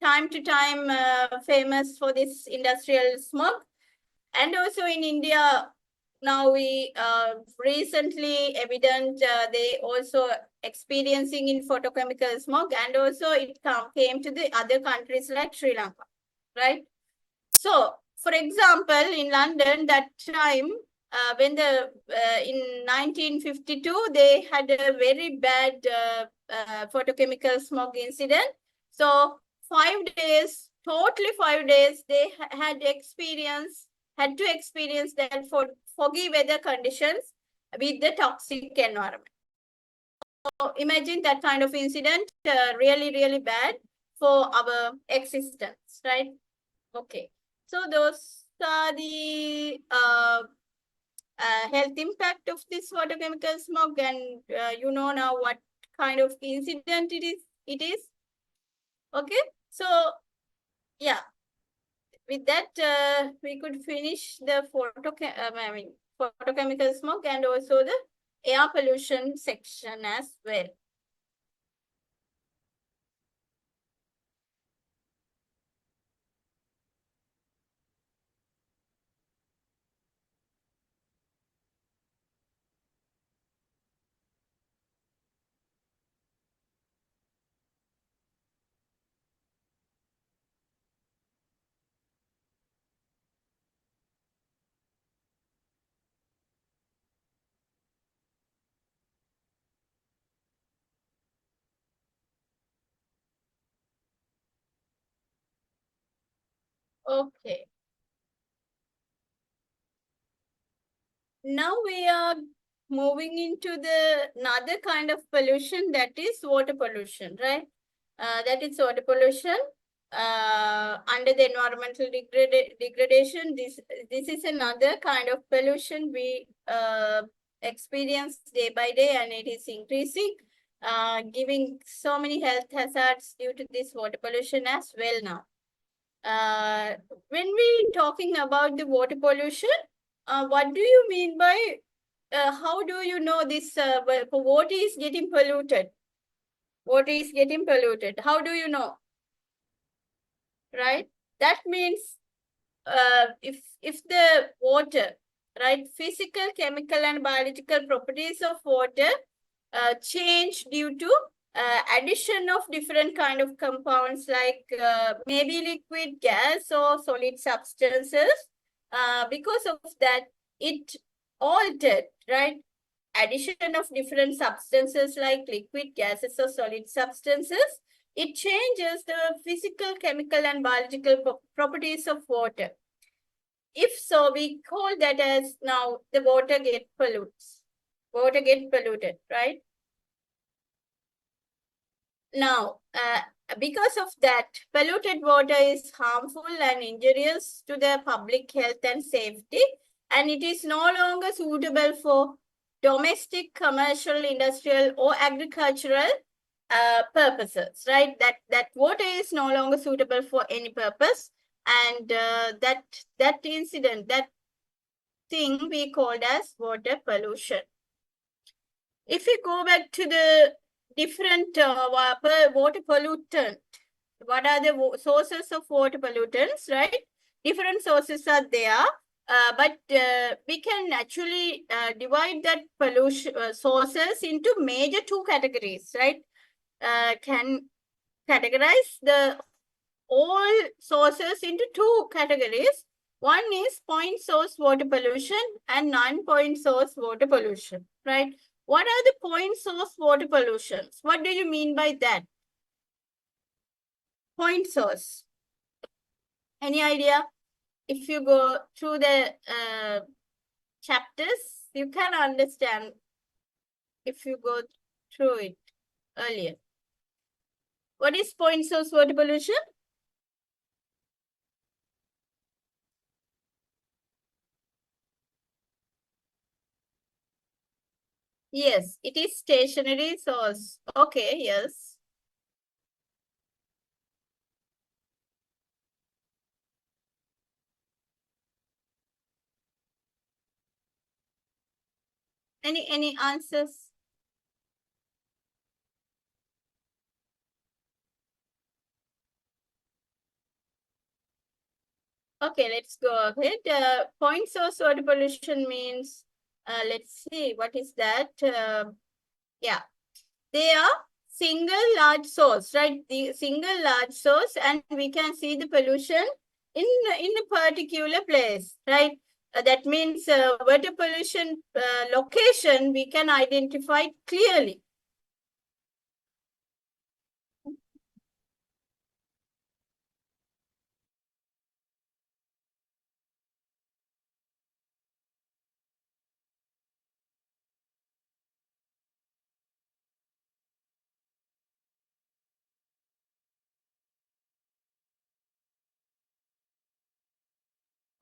time to time famous for this industrial smoke. And also in India, now we recently evident they also experiencing in photochemical smoke, and also it came to the other countries like Sri Lanka, right? So, for example, in London, that time when in 1952 they had a very bad photochemical smoke incident. So 5 days, totally 5 days, they had to experience that for foggy weather conditions with the toxic environment. So imagine that kind of incident, really, really bad for our existence, right? Okay. So those are the health impact of this photochemical smoke, and you know now what kind of incident it is. Okay. So yeah, with that we could finish the photochemical smoke and also the air pollution section as well. Okay. Now we are moving into the another kind of pollution, that is water pollution, right? That is water pollution. Under the environmental degradation, this is another kind of pollution we experience day by day, and it is increasing, giving so many health hazards due to this water pollution as well now. When we talking about the water pollution, what do you mean by, how do you know this water is getting polluted? Water is getting polluted. How do you know? Right? That means if the water, right, physical, chemical, and biological properties of water change due to addition of different kind of compounds like maybe liquid, gas, or solid substances. Because of that, it altered, right? Addition of different substances like liquid, gases, or solid substances, it changes the physical, chemical, and biological properties of water. If so, we call that as now the water get pollutes. Water get polluted, right? Now, because of that, polluted water is harmful and injurious to the public health and safety, and it is no longer suitable for domestic, commercial, industrial, or agricultural purposes, right? That water is no longer suitable for any purpose, and that incident, that thing we called as water pollution. If we go back to the different water pollutant, what are the sources of water pollutants, right? Different sources are there, but we can actually divide that pollution sources into major two categories, right? Can categorize the all sources into two categories. One is point source water pollution and non-point source water pollution, right? What are the point source water pollutions? What do you mean by that? Point source. Any idea? If you go through the chapters, you can understand if you go through it earlier. What is point source water pollution? Yes, it is stationary source. Okay, yes. Any answers? Okay, let's go ahead. Point source water pollution means, let's see, what is that? Yeah, they are single large source, right? The single large source, and we can see the pollution in a particular place, right? That means water pollution location we can identify clearly.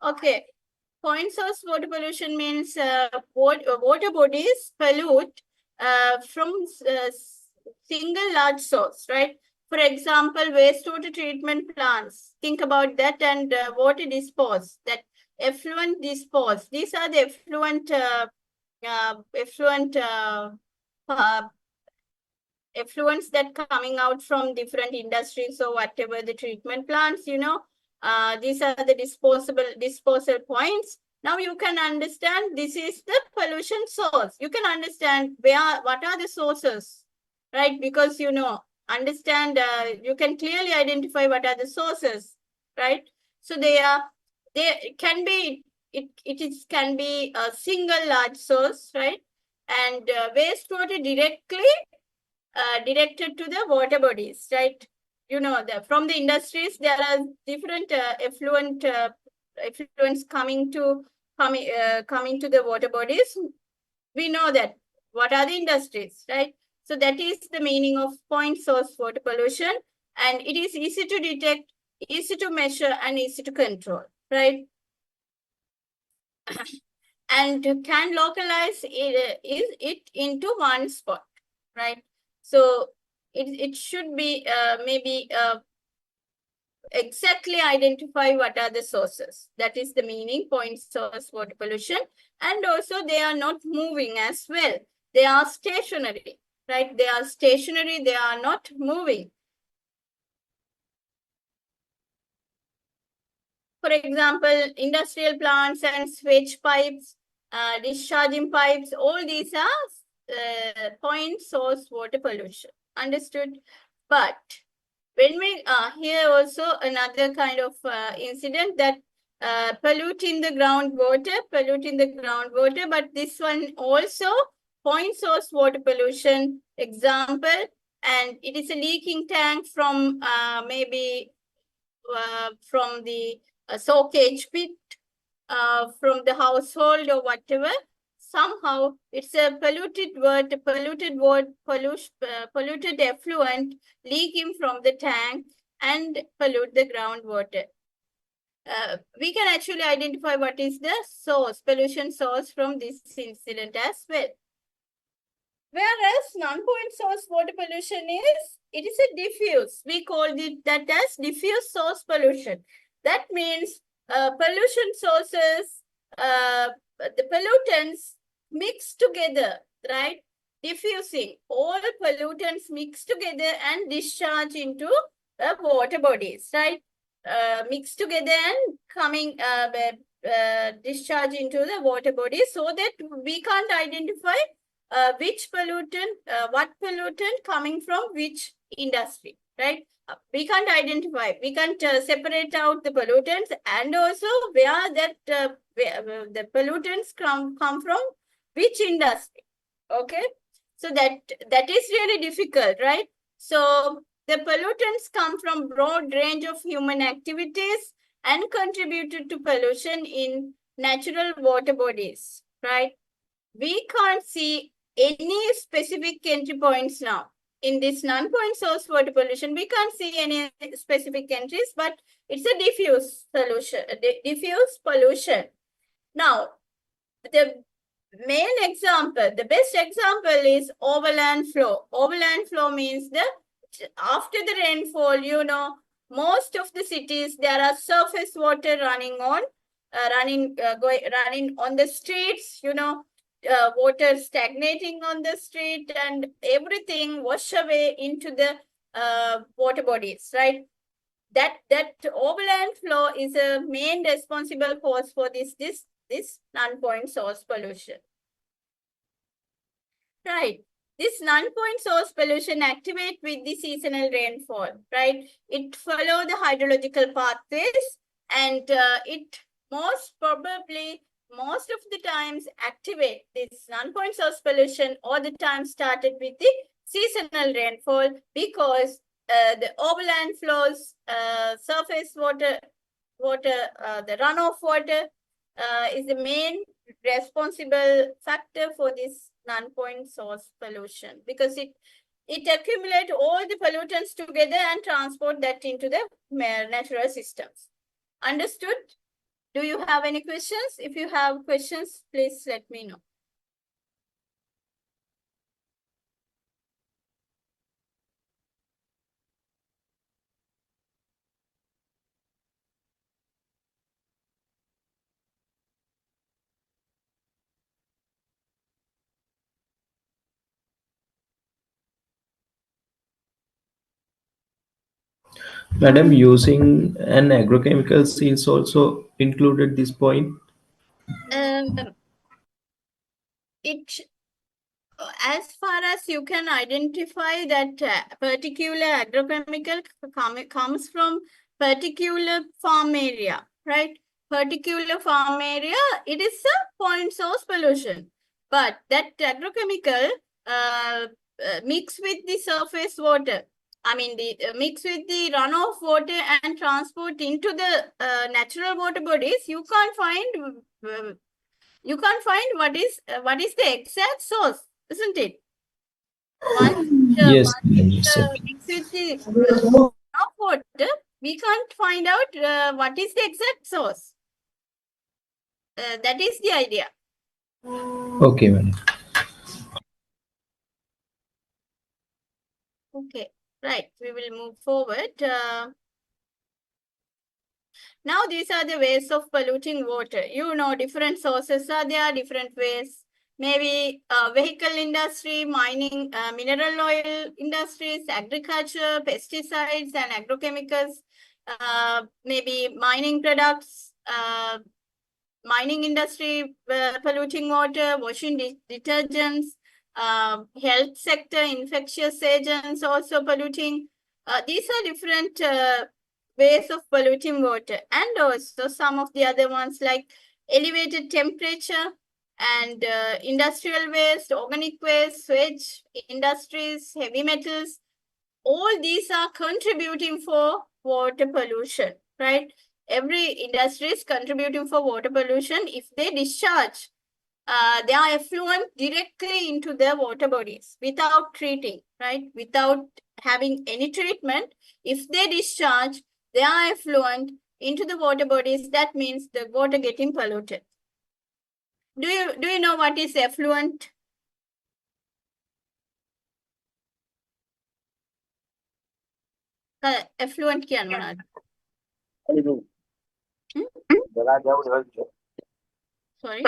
Okay, point source water pollution means water bodies pollute from single large source, right? For example, wastewater treatment plants. Think about that, and water dispose, that effluent dispose. These are the effluent uh, effluents that coming out from different industries or whatever the treatment plants, these are the disposal points. Now you can understand this is the pollution source. You can understand what are the sources, right? Because understand, you can clearly identify what are the sources, right? So they can be, can be a single large source, right? And wastewater directed to the water bodies, right? From the industries, there are different effluents coming to the water bodies. We know that. What are the industries, right? So that is the meaning of point source water pollution, and it is easy to detect, easy to measure, and easy to control, right? And can localize it into one spot, right? So it should be maybe exactly identify what are the sources. That is the meaning, point source water pollution. And also they are not moving as well. They are stationary, right? They are stationary, they are not moving. For example, industrial plants and switch pipes, discharging pipes, all these are point source water pollution. Understood? But when we here also another kind of incident that polluting the groundwater, but this one also point source water pollution example, and it is a leaking tank from maybe from the soakage pit, from the household or whatever. Somehow it's a polluted effluent leaking from the tank and pollute the groundwater. We can actually identify what is the pollution source from this incident as well. Whereas non-point source water pollution it is a diffuse. We call it that as diffuse source pollution. That means pollution sources, the pollutants mix together, right? Diffusing. All pollutants mix together and discharge into water bodies, right? Mix together and coming discharge into the water bodies, so that we can't identify what pollutant coming from which industry, right? We can't identify, we can't separate out the pollutants, and also where the pollutants come from which industry, okay? So that is really difficult, right? So the pollutants come from broad range of human activities and contributed to pollution in natural water bodies, right? We can't see any specific entry points now. In this non-point source water pollution, we can't see any specific entries, but it's a diffuse pollution. Now, the the best example is overland flow. Overland flow means after the rainfall, most of the cities, there are surface water running on the streets, water stagnating on the street, and everything wash away into the water bodies, right? that overland flow is a main responsible cause for this non-point source pollution. Right. This non-point source pollution activate with the seasonal rainfall, right? It follow the hydrological pathways and it most probably, most of the times activate this non-point source pollution all the time started with the seasonal rainfall because the overland flows, surface water, the runoff water is the main responsible factor for this non-point source pollution because it accumulates all the pollutants together and transport that into the natural systems. Understood? Do you have any questions? If you have questions, please let me know. Madam, using an agrochemicals is also included this point. Um, it as far as you can identify that particular agrochemical comes from particular farm area, right? Particular farm area, it is a point source pollution. But that agrochemical mix with the surface water. I mean, the mix with the runoff water and transport into the natural water bodies. You can't find what is the exact source, isn't it? Once Yes, madam, yes, sir. mixed with the of water, we can't find out what is the exact source. That is the idea. Okay, madam. Okay, right. We will move forward. Now these are the ways of polluting water. You know, different sources are there, different ways. Maybe vehicle industry, mining, mineral oil industries, agriculture, pesticides and agrochemicals, maybe mining products, mining industry polluting water, washing detergents, health sector, infectious agents also polluting. These are different ways of polluting water, and also some of the other ones like elevated temperature and industrial waste, organic waste, sewage, industries, heavy metals. All these are contributing for water pollution, right? Every industry is contributing for water pollution if they discharge their effluent directly into their water bodies without treating, right? Without having any treatment, if they discharge their effluent into the water bodies, that means the water getting polluted. Do you know what is effluent? Effluent kya mana? Sorry.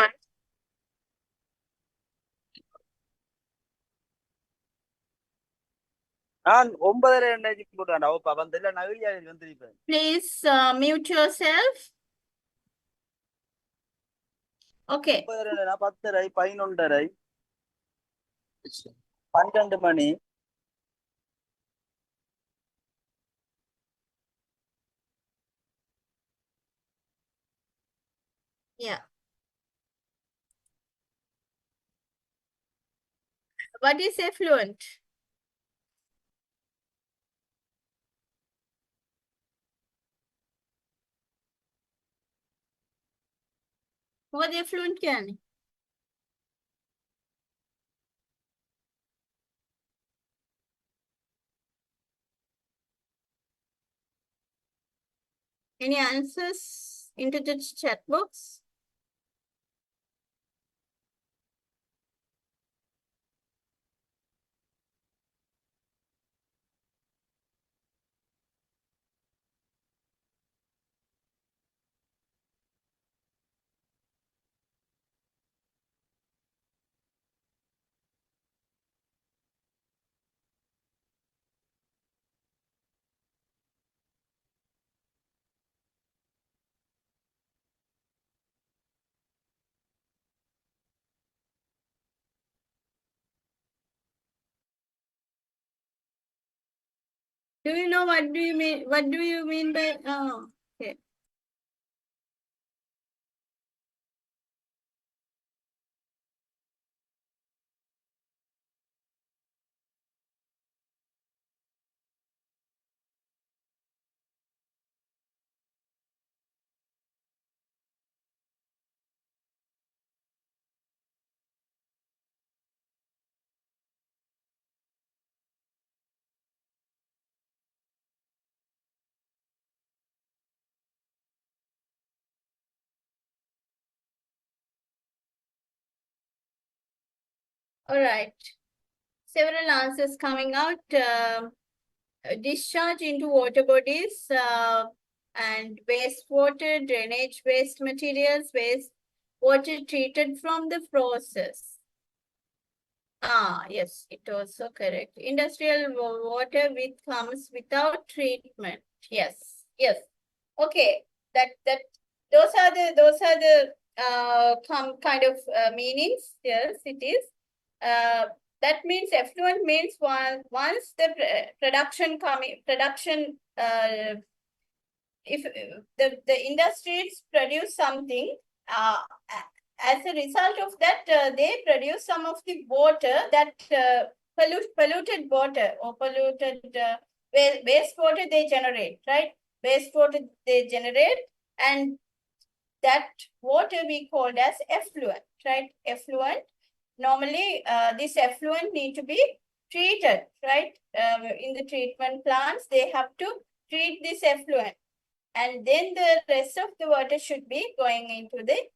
Please mute yourself. Okay. Yeah. What is effluent? What effluent can? Any answers into the chat box? Do you know what do you mean? What do you mean by? Oh, okay. All right. Several answers coming out. Discharge into water bodies and wastewater, drainage waste materials, waste water treated from the process. Ah, yes, it also correct. Industrial water with comes without treatment. Yes, yes. Okay, that those are the kind of meanings. Yes, it is. That means effluent means once the production if the industries produce something as a result of that they produce some of the water that polluted water or polluted wastewater they generate, right? Wastewater they generate, and that water we called as effluent, right? Effluent. Normally, this effluent need to be treated, right? In the treatment plants, they have to treat this effluent, and then the rest of the water should be going into the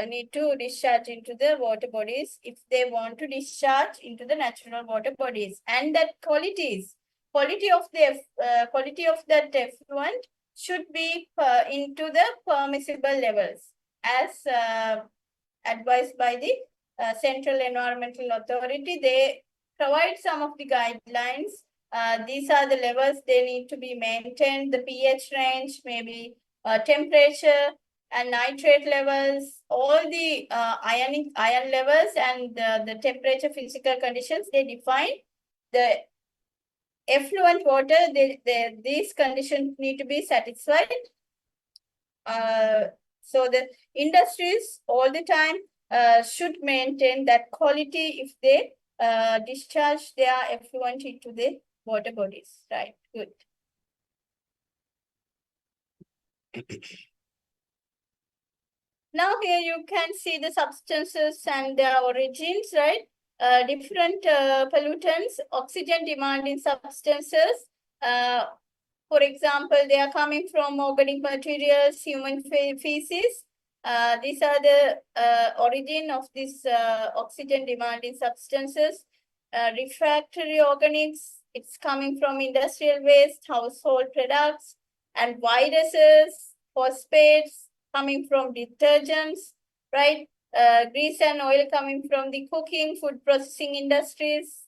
need to discharge into the water bodies if they want to discharge into the natural water bodies, and that quality of the quality of that effluent should be into the permissible levels as advised by the Central Environmental Authority. They provide some of the guidelines. These are the levels they need to be maintained, the pH range, maybe temperature and nitrate levels, all the ion levels and the temperature physical conditions, they define the effluent water, these conditions need to be satisfied. So the industries all the time should maintain that quality if they discharge their effluent into the water bodies, right? Good. Now here you can see the substances and their origins, right? Different pollutants, oxygen demanding substances. For example, they are coming from organic materials, human feces. These are the origin of these oxygen demanding substances. Refractory organics, it's coming from industrial waste, household products, and viruses, phosphates coming from detergents, right? Grease and oil coming from the cooking, food processing industries,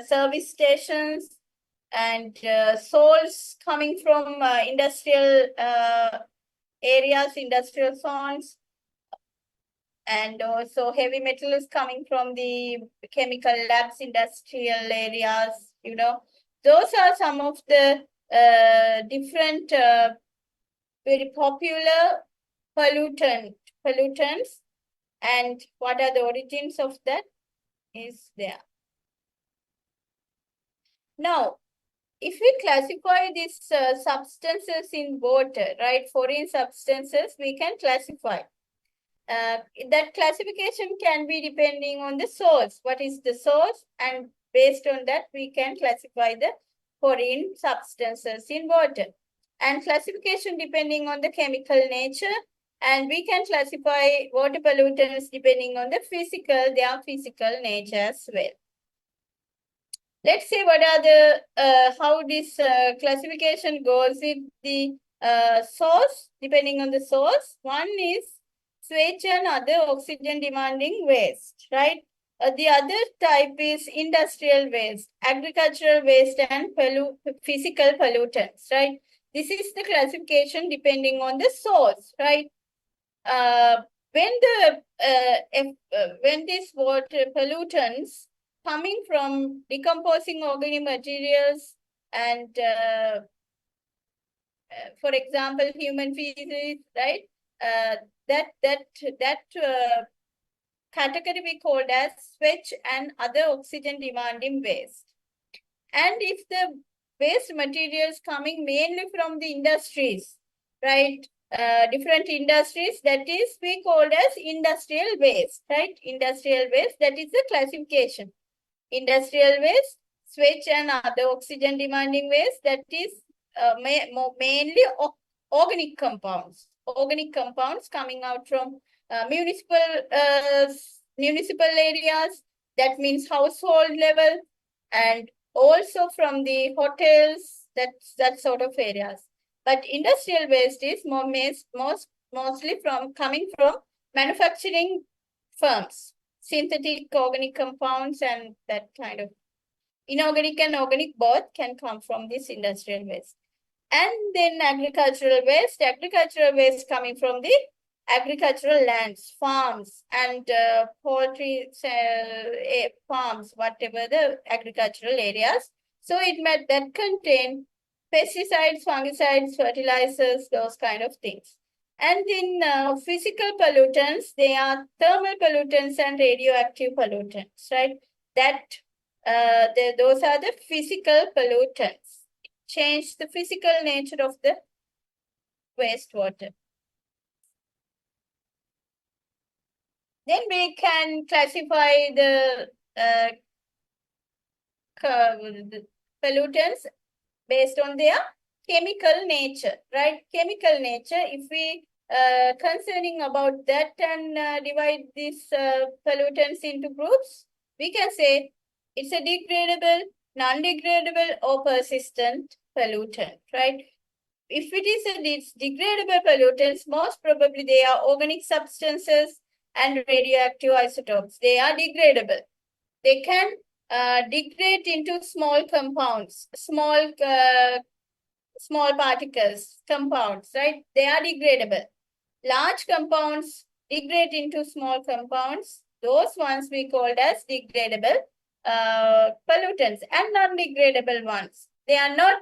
service stations, and salts coming from industrial areas, industrial zones, and also heavy metals coming from the chemical labs, industrial areas, you know. Those are some of the different very popular pollutants, and what are the origins of that is there. Now, if we classify these substances in water, right, foreign substances, we can classify. That classification can be depending on the source. What is the source? And based on that, we can classify the foreign substances in water. And classification depending on the chemical nature. And we can classify water pollutants depending on the their physical nature as well. Let's see what are the how this classification goes with the source, depending on the source. One is sewage and other oxygen demanding waste, right? The other type is industrial waste, agricultural waste, and physical pollutants, right? This is the classification depending on the source, right? When these water pollutants coming from decomposing organic materials, and for example, human feces, right? That category we called as switch and other oxygen demanding waste. And if the waste materials coming mainly from the industries, right? Different industries, that is we called as industrial waste, right? Industrial waste, that is the classification. Industrial waste, switch and other oxygen demanding waste, that is mainly organic compounds. Organic compounds coming out from municipal areas, that means household level, and also from the hotels, that sort of areas. But industrial waste is mostly coming from manufacturing firms, synthetic organic compounds, and that kind of inorganic and organic both can come from this industrial waste. And then agricultural waste coming from the agricultural lands, farms, and poultry farms, whatever the agricultural areas. So that contain pesticides, fungicides, fertilizers, those kind of things. And in physical pollutants, they are thermal pollutants and radioactive pollutants, right? Those are the physical pollutants. Change the physical nature of the wastewater. Then we can classify the pollutants based on their chemical nature, right? Chemical nature, if we concerning about that and divide these pollutants into groups, we can say it's a degradable, non-degradable, or persistent pollutant, right? If it is degradable pollutants, most probably they are organic substances and radioactive isotopes. They are degradable. They can degrade into small compounds, small particles, compounds, right? They are degradable. Large compounds degrade into small compounds. Those ones we called as degradable pollutants, and non-degradable ones. They are not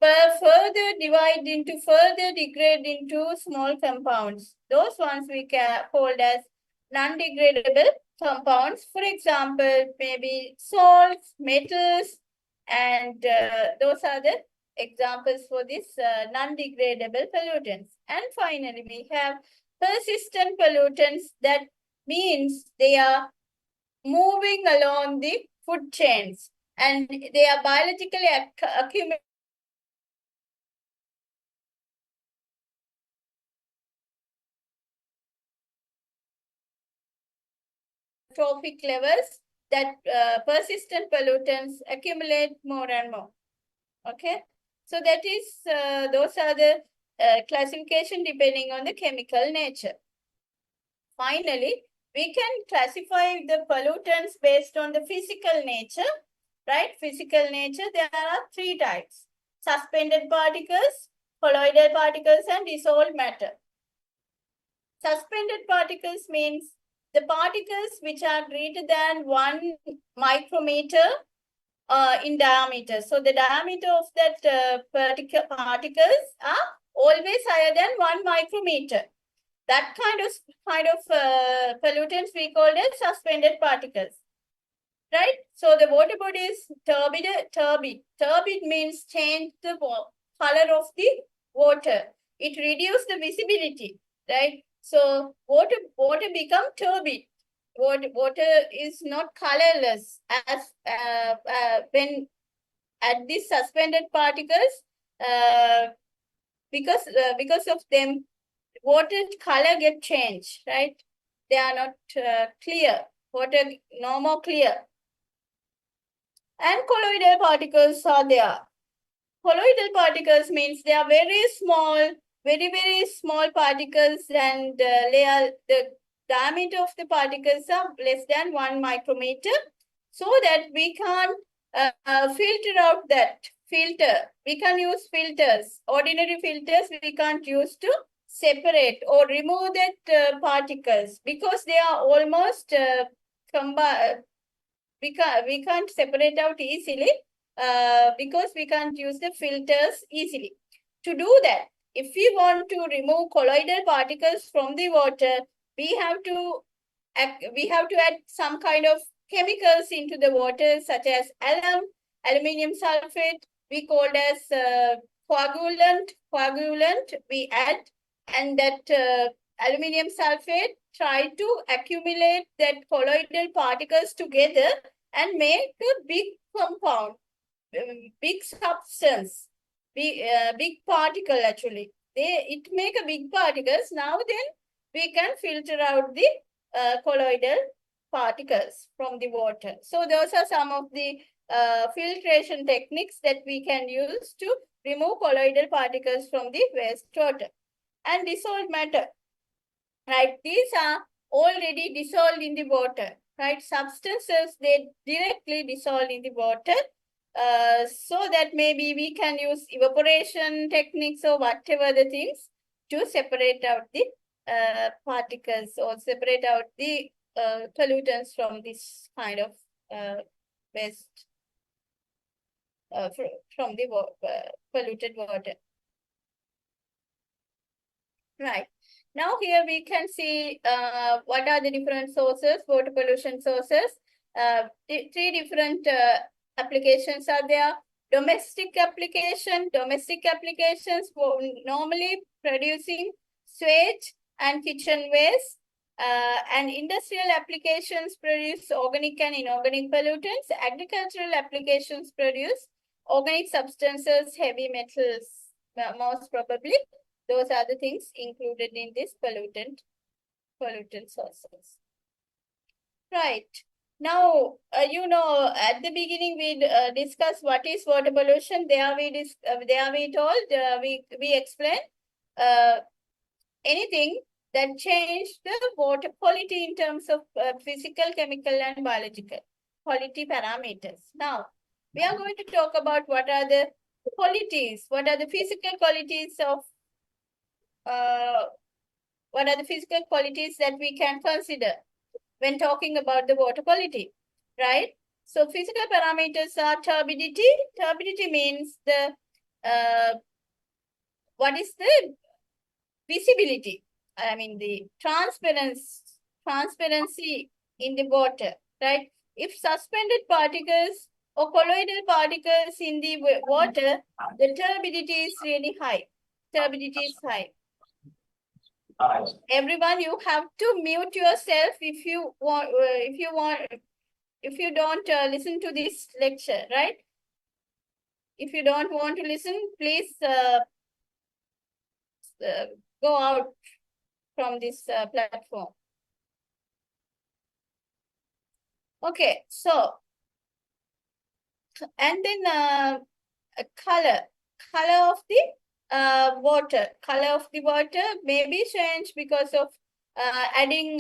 further degrade into small compounds. Those ones we can called as non-degradable compounds. For example, maybe salts, metals, and those are the examples for this non-degradable pollutants. And finally, we have persistent pollutants. That means they are moving along the food chains, and they are biologically accumulated trophic levels, that persistent pollutants accumulate more and more. Okay, so that is those are the classification depending on the chemical nature. Finally, we can classify the pollutants based on the physical nature, right? Physical nature, there are three types: suspended particles, colloidal particles, and dissolved matter. Suspended particles means the particles which are greater than 1 micrometer in diameter. So the diameter of that particles are always higher than 1 micrometer. That kind of pollutants we call as suspended particles, right? So the water body is turbid. Turbid means change the color of the water. It reduces the visibility, right? So water become turbid. Water is not colorless as when at these suspended particles, because of them, water color get changed, right? They are not clear. Water no more clear. And colloidal particles are there. Colloidal particles means they are very small, very small particles, and the diameter of the particles are less than 1 micrometer, so that we can't filter out that filter. We can use filters. Ordinary filters we can't use to separate or remove that particles, because they are almost we can't separate out easily. because we can't use the filters easily. To do that, if we want to remove colloidal particles from the water, we have to add some kind of chemicals into the water, such as aluminium sulfate, we called as coagulant we add, and that aluminium sulfate try to accumulate that colloidal particles together and make a big compound, big substance, big particle actually. It make a big particles. Now then we can filter out the colloidal particles from the water. So those are some of the filtration techniques that we can use to remove colloidal particles from the wastewater. And dissolved matter, right? These are already dissolved in the water, right? Substances, they directly dissolve in the water. So that maybe we can use evaporation techniques or whatever the things to separate out the particles or separate out the pollutants from this kind of waste, from the polluted water. Right. Now here we can see what are the different sources, water pollution sources. Three different applications are there. Domestic applications normally producing sewage and kitchen waste. And industrial applications produce organic and inorganic pollutants. Agricultural applications produce organic substances, heavy metals, most probably. Those are the things included in this pollutant sources. Right. Now, at the beginning we discussed what is water pollution. There we told, we explained anything that changed the water quality in terms of physical, chemical, and biological quality parameters. Now, we are going to talk about what are the qualities, what are the physical qualities of what are the physical qualities that we can consider when talking about the water quality, right? So physical parameters are turbidity. Turbidity means the what is the visibility? I mean the transparency in the water, right? If suspended particles or colloidal particles in the water, the turbidity is really high. Turbidity is high. Everyone, you have to mute yourself if you don't listen to this lecture, right? If you don't want to listen, please go out from this platform. Okay, so and then color of the water. Color of the water may be changed because of adding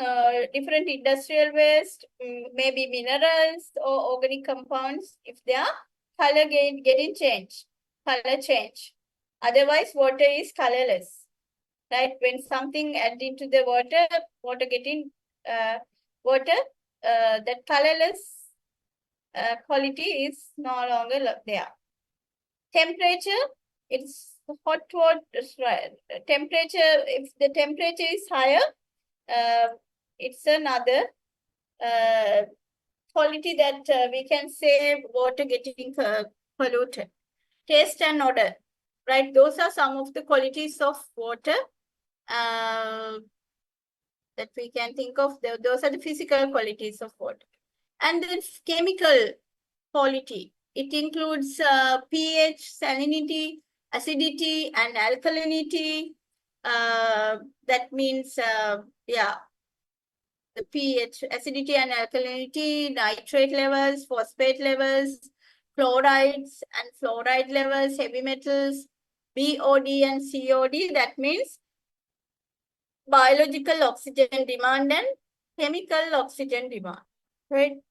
different industrial waste, maybe minerals or organic compounds. If they are color getting changed, color change. Otherwise, water is colorless, right? When something added into the water getting that colorless quality is no longer there. Temperature, it's hot water, temperature, if the temperature is higher, it's another quality that we can say water getting polluted. Taste and odor, right? Those are some of the qualities of water that we can think of. Those are the physical qualities of water. And then chemical quality. It includes pH, salinity, acidity, and alkalinity. That means, the pH, acidity and alkalinity, nitrate levels, phosphate levels, chlorides and fluoride levels, heavy metals, BOD and COD. That means biological oxygen demand and chemical oxygen demand, right?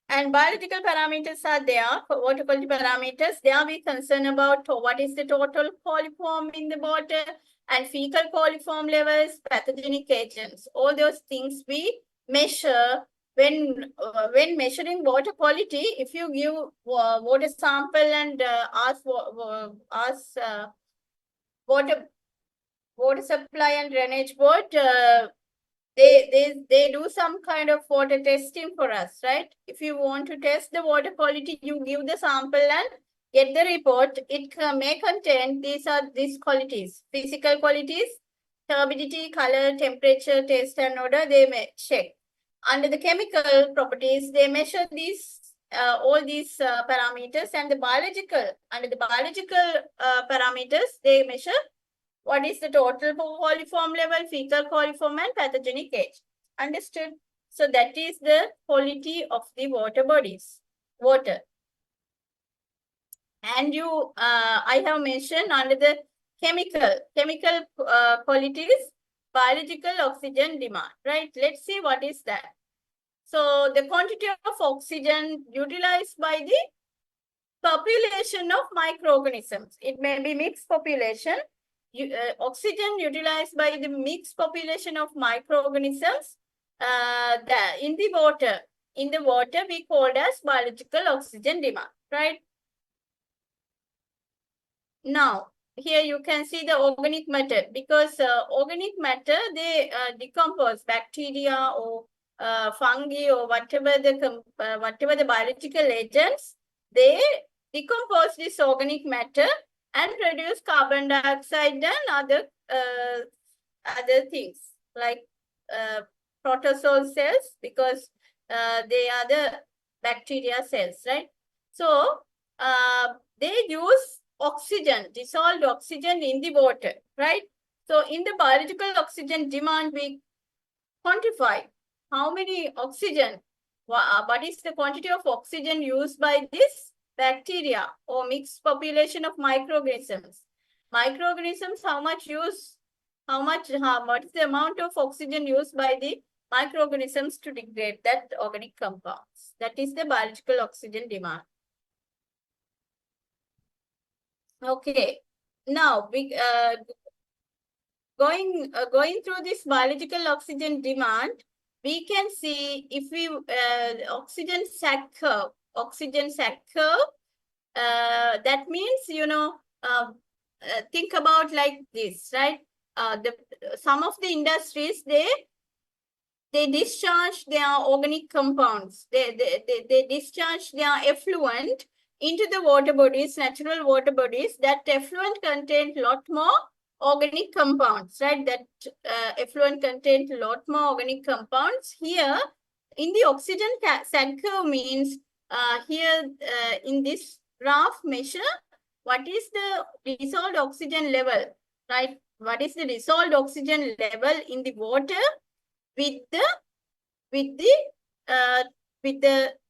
And biological parameters are there, for water quality parameters. There we concern about what is the total coliform in the water and fecal coliform levels, pathogenic agents. All those things we measure when measuring water quality, if you give water sample and ask water supply and drainage board, they do some kind of water testing for us, right? If you want to test the water quality, you give the sample and get the report. It may contain these qualities: physical qualities, turbidity, color, temperature, taste, and odor. They may check. Under the chemical properties, they measure these all these parameters, and the biological, under the biological parameters, they measure what is the total coliform level, fecal coliform, and pathogenic age. Understood? So that is the quality of the water bodies, water. And I have mentioned under the chemical qualities, biological oxygen demand, right? Let's see what is that. So the quantity of oxygen utilized by the population of microorganisms. It may be mixed population. Oxygen utilized by the mixed population of microorganisms in the water. In the water, we called as biological oxygen demand, right? Now, here you can see the organic matter, because organic matter, they decompose bacteria or fungi or whatever the biological agents, they decompose this organic matter and produce carbon dioxide and other things like protozoal cells, because they are the bacteria cells, right? So they use oxygen, dissolved oxygen in the water, right? So in the biological oxygen demand, we quantify how many oxygen, what is the quantity of oxygen used by this bacteria or mixed population of microorganisms. Microorganisms, what is the amount of oxygen used by the microorganisms to degrade that organic compounds. That is the biological oxygen demand. Okay, now we going through this biological oxygen demand, we can see if we oxygen sac curve, that means, think about like this, right? Some of the industries, they discharge their organic compounds, they discharge their effluent into the water bodies, natural water bodies. That effluent contains a lot more organic compounds, right? That effluent contains a lot more organic compounds. Here, in the oxygen sac curve means, here in this graph measure, what is the dissolved oxygen level, right? What is the dissolved oxygen level in the water with the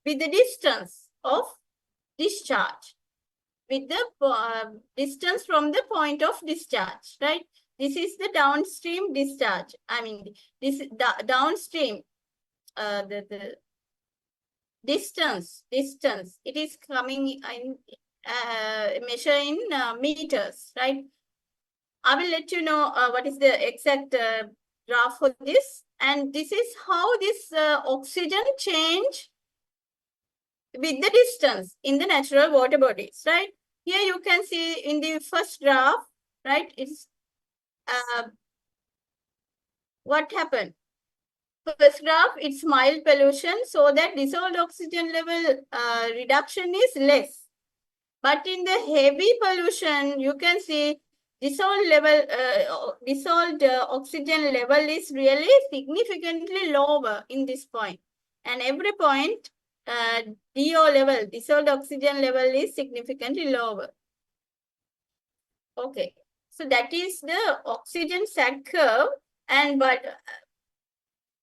distance of discharge, with the distance from the point of discharge, right? This is the downstream discharge. I mean, this downstream, the distance, it is coming in, measure in meters, right? I will let you know what is the exact graph for this. And this is how this oxygen change with the distance in the natural water bodies, right? Here you can see in the first graph, right? It's what happened. First graph, it's mild pollution, so that dissolved oxygen level reduction is less. But in the heavy pollution, you can see dissolved oxygen level is really significantly lower in this point. And every point, DO level, dissolved oxygen level, is significantly lower. Okay, so that is the oxygen sac curve. And but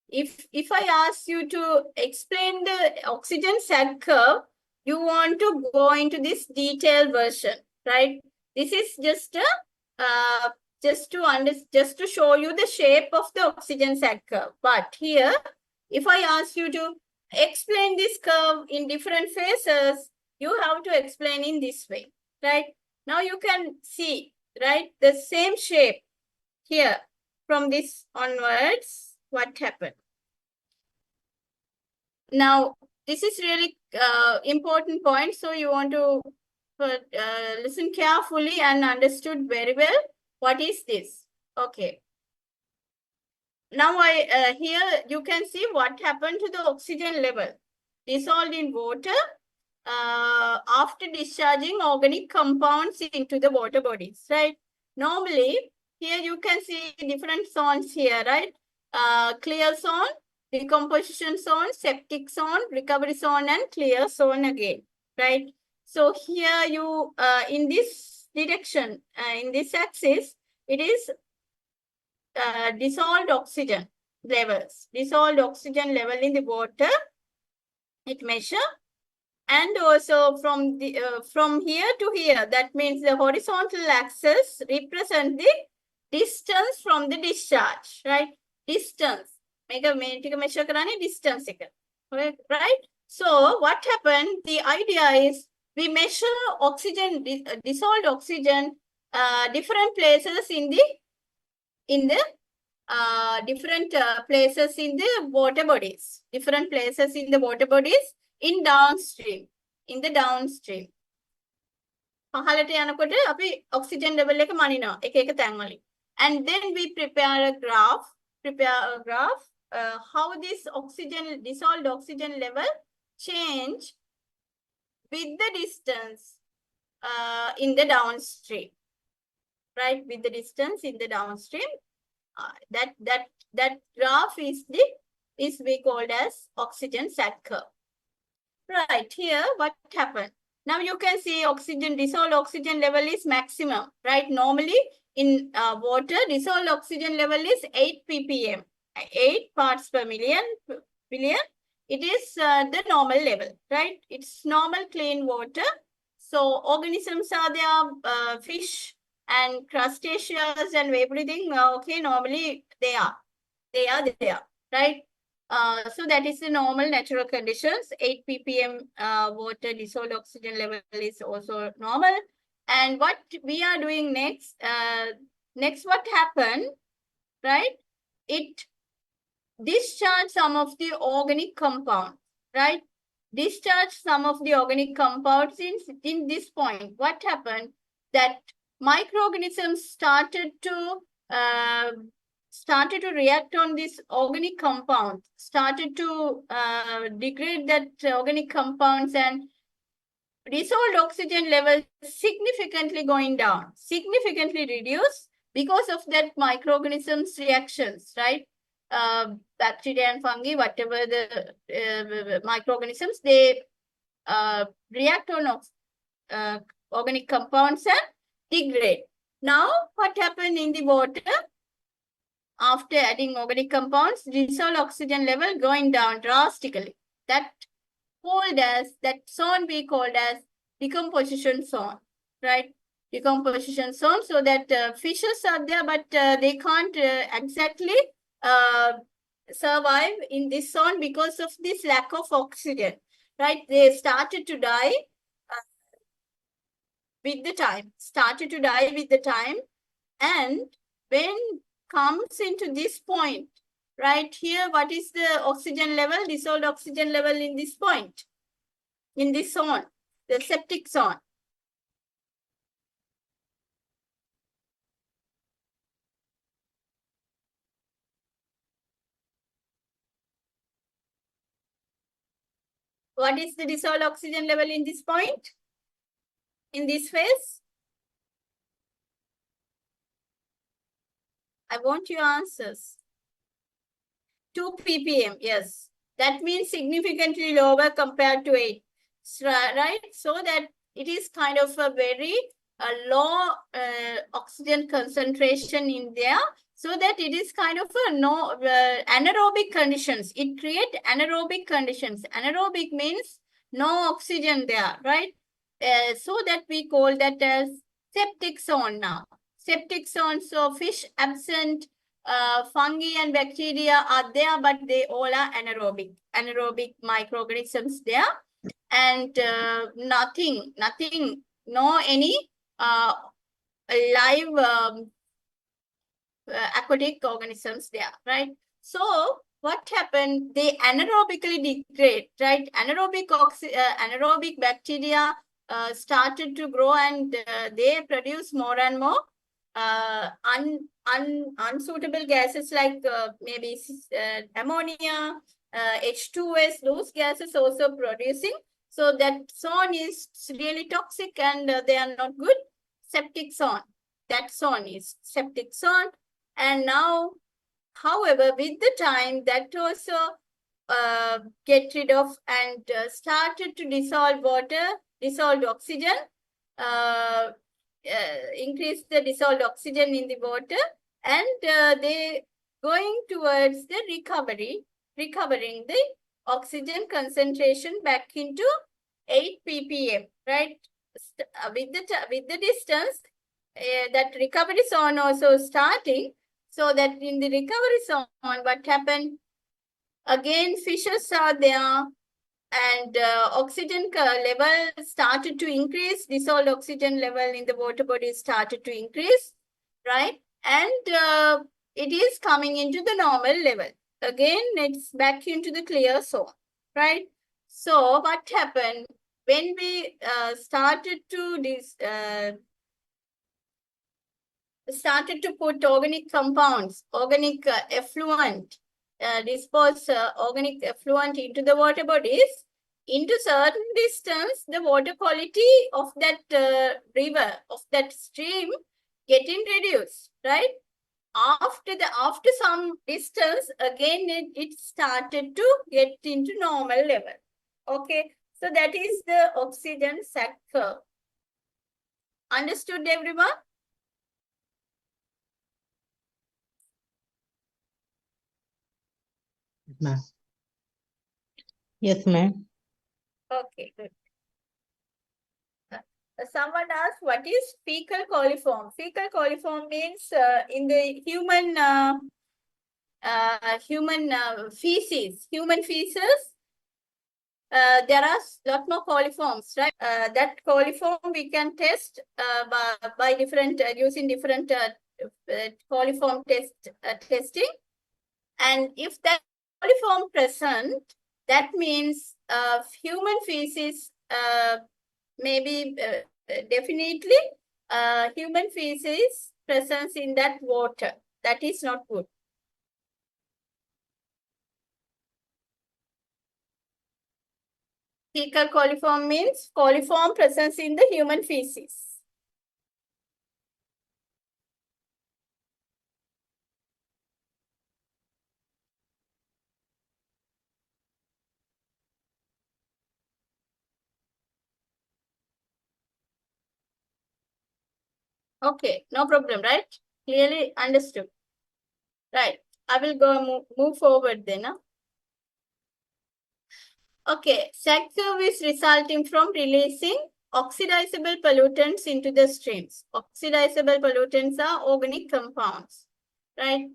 if I ask you to explain the oxygen sac curve, you want to go into this detailed version, right? This is just a just to show you the shape of the oxygen sac curve. But here, if I ask you to explain this curve in different phases, you have to explain in this way, right? Now you can see, right, the same shape here. From this onwards, what happened? Now, this is really important point. So you want to listen carefully and understood very well. What is this? Okay. Now here you can see what happened to the oxygen level. Dissolved in water after discharging organic compounds into the water bodies, right? Normally, here you can see different zones here, right? Clear zone, decomposition zone, septic zone, recovery zone, and clear zone again, right? So here you, in this direction, in this axis, it is dissolved oxygen levels. Dissolved oxygen level in the water, it measure. And also from the from here to here, that means the horizontal axis represent the distance from the discharge, right? Distance. Make a measure karane distance එක. Right? So what happened? The idea is we measure oxygen, dissolved oxygen, different places in the different places in the water bodies. Different places in the water bodies in downstream. In the downstream. පහළට යනකොට අපි oxygen level එක මනිනවා එක එක තැන් වලින්. And then we prepare a graph how this oxygen, dissolved oxygen level change with the distance in the downstream, right? With the distance in the downstream, that graph is we called as oxygen sat curve. Right, here what happened? Now you can see oxygen, dissolved oxygen level is maximum, right? Normally in water, dissolved oxygen level is 8 ppm, 8 parts per million. It is the normal level, right? It's normal clean water. So organisms are there, fish and crustaceans and everything, okay, normally they are there, right? So that is the normal natural conditions. 8 ppm water dissolved oxygen level is also normal. And what we are doing next, what happened, right? It discharge some of the organic compounds, right? Discharge some of the organic compounds in this point. What happened? That microorganisms started to react on this organic compound, started to degrade that organic compounds, and dissolved oxygen level significantly going down, significantly reduced because of that microorganisms reactions, right? Bacteria and fungi, whatever the microorganisms, they react on organic compounds and degrade. Now, what happened in the water? After adding organic compounds, dissolved oxygen level going down drastically. That zone we called as decomposition zone, right? Decomposition zone, so that fishes are there, but they can't exactly survive in this zone because of this lack of oxygen, right? They started to die with the time, and when comes into this point, right here, what is the oxygen level, dissolved oxygen level in this point, in this zone, the septic zone? What is the dissolved oxygen level in this point, in this phase? I want your answers. 2 ppm, yes. That means significantly lower compared to 8, right? So that it is kind of a very low oxygen concentration in there, so that it is kind of a anaerobic conditions. It creates anaerobic conditions. Anaerobic means no oxygen there, right? So that we call that as septic zone now. Septic zone, so fish absent, fungi and bacteria are there, but they all are anaerobic microorganisms there, and nothing, no any live aquatic organisms there, right? So what happened? They anaerobically degrade, right? Anaerobic bacteria started to grow, and they produce more and more unsuitable gases like maybe ammonia, H2S. Those gases also producing. So that zone is really toxic, and they are not good. Septic zone. That zone is septic zone, and now, however, with the time, that also get rid of and started to dissolve water, dissolved oxygen, uh, increase the dissolved oxygen in the water, and they going towards the recovering the oxygen concentration back into 8 ppm, right? With the distance, that recovery zone also starting. So that in the recovery zone, what happened? Again, fishes are there, and oxygen level started to increase. Dissolved oxygen level in the water body started to increase, right? And it is coming into the normal level. Again, it's back into the clear zone, right? So what happened when we started to put organic compounds, organic effluent, dispose organic effluent into the water bodies? Into certain distance, the water quality of that river, of that stream, getting reduced, right? After some distance, again it started to get into normal level. Okay, so that is the oxygen sac curve. Understood, everyone? Ma'am. Yes, ma'am. Okay, good. Someone asked, what is fecal coliform? Fecal coliform means in the human feces, there are lot more coliforms, right? That coliform we can test by different using different coliform testing. And if that coliform present, that means human feces, maybe definitely human feces presence in that water. That is not good. Fecal coliform means coliform presence in the human feces. Okay, no problem, right? Clearly understood. Right. I will go move forward then. Huh? Okay, sac curve is resulting from releasing oxidizable pollutants into the streams. Oxidizable pollutants are organic compounds, right?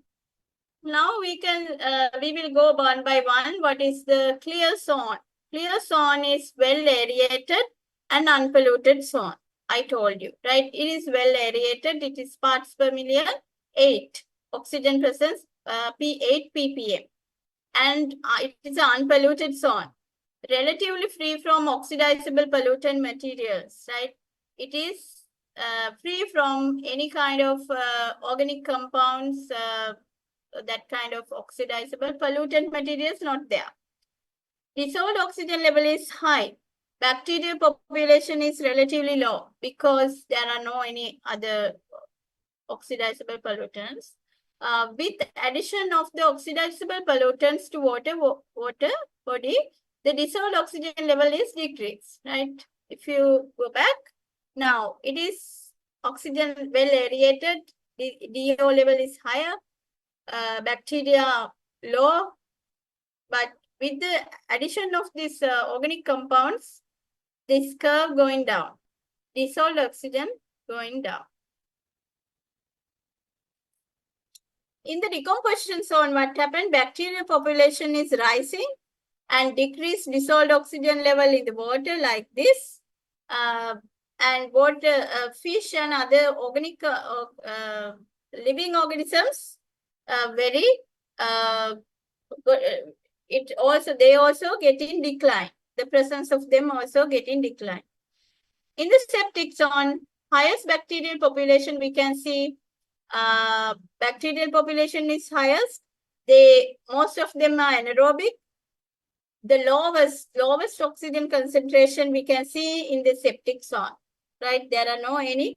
Now we will go one by one. What is the clear zone? Clear zone is well aerated and unpolluted zone. I told you, right? It is well aerated. It is parts per million 8. Oxygen presence P8 ppm. And it is an unpolluted zone. Relatively free from oxidizable pollutant materials, right? It is free from any kind of organic compounds, that kind of oxidizable pollutant materials not there. Dissolved oxygen level is high. Bacterial population is relatively low because there are no any other oxidizable pollutants. With addition of the oxidizable pollutants to water body, the dissolved oxygen level is decreased, right? If you go back, now it is oxygen well aerated, the DO level is higher, bacteria low, but with the addition of these organic compounds, this curve going down, dissolved oxygen going down. In the decomposition zone, what happened? Bacterial population is rising and decreased dissolved oxygen level in the water like this. And water, fish and other organic living organisms very they also get in decline. The presence of them also get in decline. In the septic zone, highest bacterial population, we can see bacterial population is highest. Most of them are anaerobic. The lowest oxygen concentration we can see in the septic zone, right? There are no any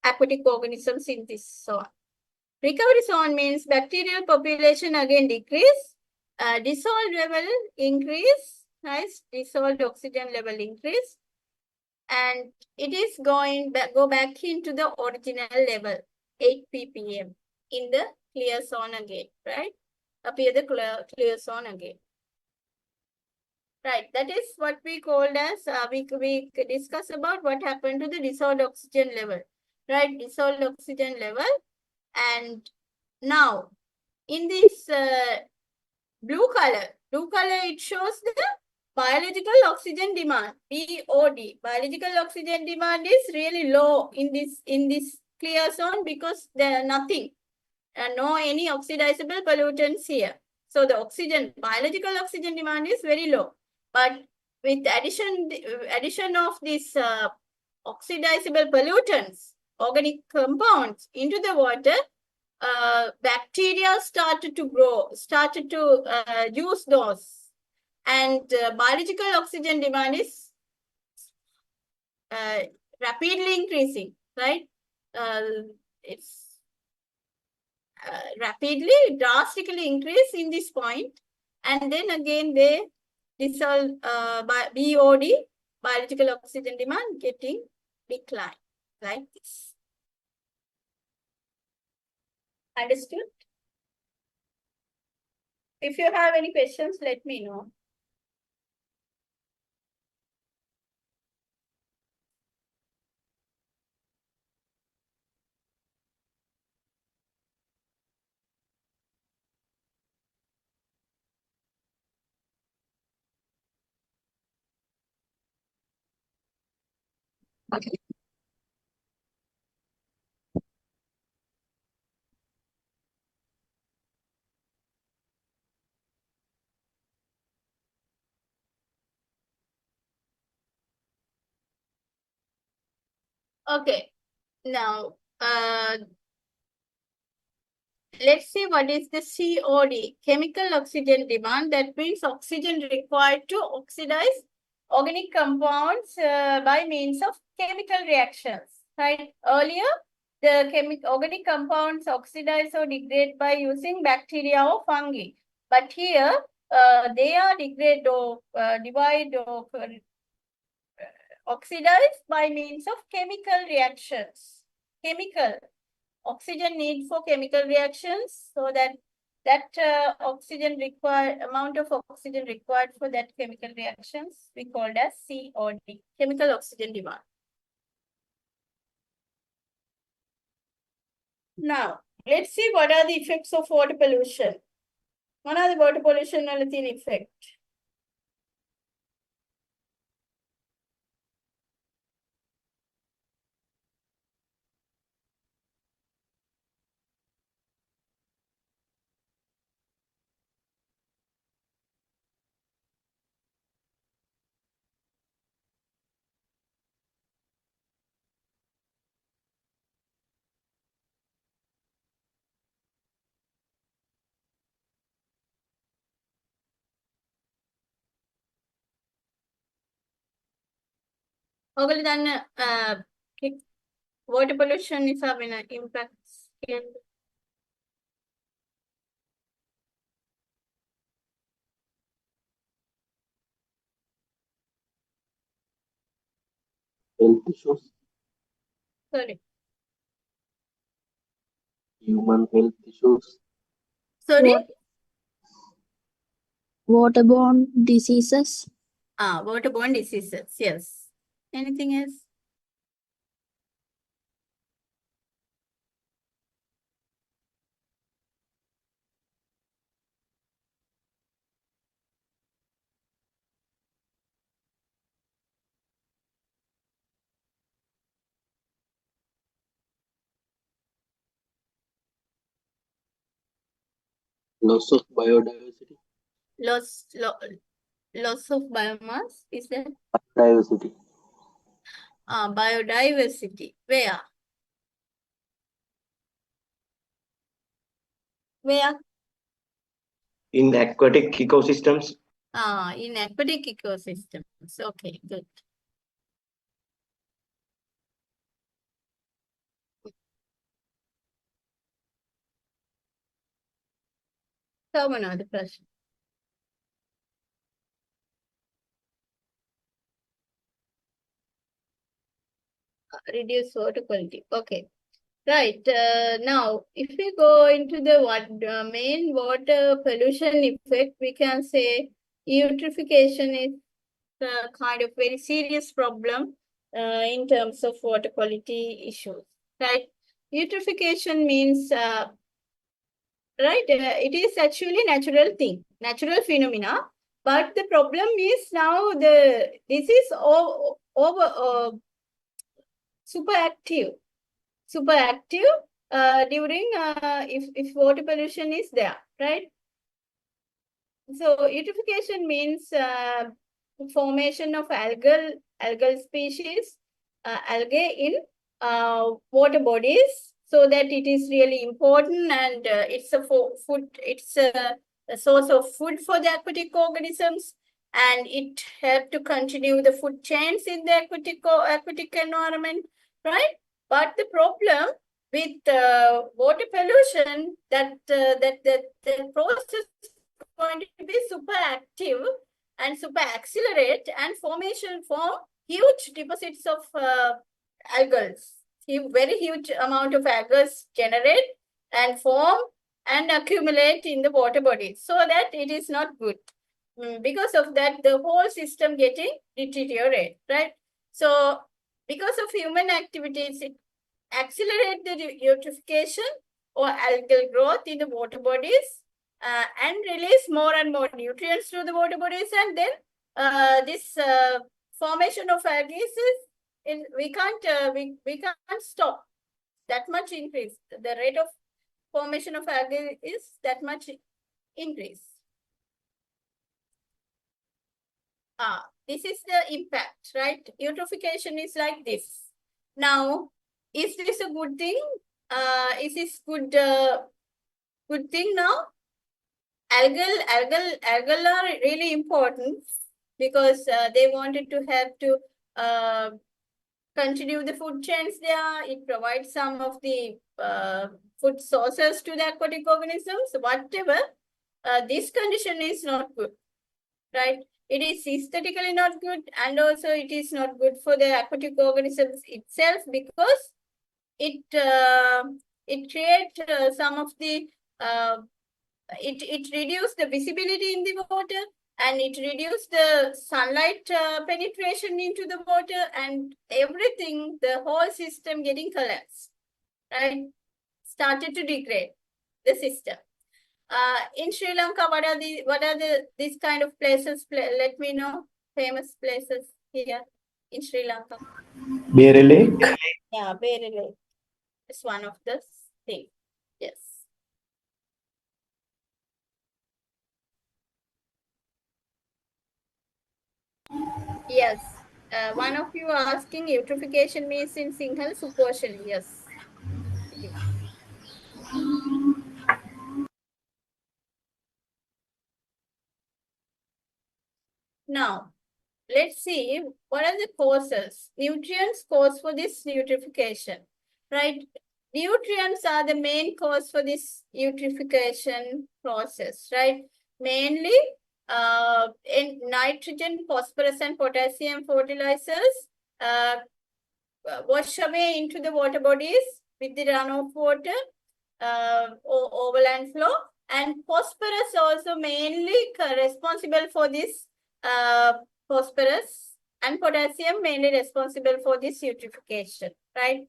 aquatic organisms in this zone. Recovery zone means bacterial population again decrease, dissolved level increase, nice, dissolved oxygen level increase, and it is go back into the original level, 8 ppm in the clear zone again, right? Appear the clear zone again. Right, that is what we called as, we discuss about what happened to the dissolved oxygen level, right? Dissolved oxygen level. And now in this blue color, it shows the biological oxygen demand, BOD. Biological oxygen demand is really low in this clear zone because there are nothing, no any oxidizable pollutants here. So the biological oxygen demand is very low. But with addition of these oxidizable pollutants, organic compounds into the water, bacteria started to grow, started to use those. And biological oxygen demand is rapidly increasing, right? It's rapidly, drastically increase in this point. And then again, they dissolve by BOD, biological oxygen demand, getting decline, like this. Understood? If you have any questions, let me know. Okay, now let's see what is the COD, chemical oxygen demand. That means oxygen required to oxidize organic compounds by means of chemical reactions, right? Earlier, the organic compounds oxidize or degrade by using bacteria or fungi. But here, they are degrade or divide or oxidize by means of chemical reactions. Oxygen need for chemical reactions, so that amount of oxygen required for that chemical reactions we called as COD, chemical oxygen demand. Now, let's see what are the effects of water pollution. What are the water pollution effect? ඔගොල්ලෝ දන්න water pollution නිසා වෙන impacts කියන්න. Health issues, Sorry. human health issues, Sorry? Waterborne diseases, Waterborne diseases, yes. Anything else? loss of biodiversity, Loss of biomass, is that? Diversity. Biodiversity. Where? Where? In aquatic ecosystems. In aquatic ecosystems. Okay, good. Another question. Reduce water quality. Okay. Right. Now, if we go into the main water pollution effect, we can say eutrophication is a kind of very serious problem in terms of water quality issues. Right. Eutrophication means, right, it is actually natural thing, natural phenomena. But the problem is now this is superactive during if water pollution is there, right? So eutrophication means formation of algal species, algae in water bodies, so that it is really important, and it's a food. It's a source of food for the aquatic organisms, and it helps to continue the food chains in the aquatic environment, right? But the problem with water pollution, that process is going to be super active and super accelerate, and form huge deposits of algals. Very huge amount of algals generate and form and accumulate in the water body, so that it is not good. Because of that, the whole system getting deteriorate, right? So because of human activities, it accelerate the eutrophication or algal growth in the water bodies, and release more and more nutrients to the water bodies, and then this formation of algae we can't stop. That much increase. The rate of formation of algae is that much increase. This is the impact, right? Eutrophication is like this. Now, is this a good thing? Is this good thing now? Algal are really important because they wanted to help to continue the food chains there. It provides some of the food sources to the aquatic organisms. Whatever, this condition is not good, right? It is aesthetically not good, and also it is not good for the aquatic organisms itself, because it creates some of the it reduces the visibility in the water, and it reduces the sunlight penetration into the water, and everything, the whole system getting collapsed, right? Started to degrade the system. In Sri Lanka, what are these kind of places? Let me know famous places here in Sri Lanka. Bear Lake. Yeah, Bear Lake. It's one of the things. Yes. Yes. One of you asking eutrophication means in Sinhala superposition. Yes. It is. Now, let's see what are the causes. Nutrients cause for this eutrophication, right? Nutrients are the main cause for this eutrophication process, right? Mainly in nitrogen, phosphorus, and potassium fertilizers wash away into the water bodies with the runoff water or overland flow. And phosphorus also mainly responsible for this phosphorus, and potassium mainly responsible for this eutrophication, right?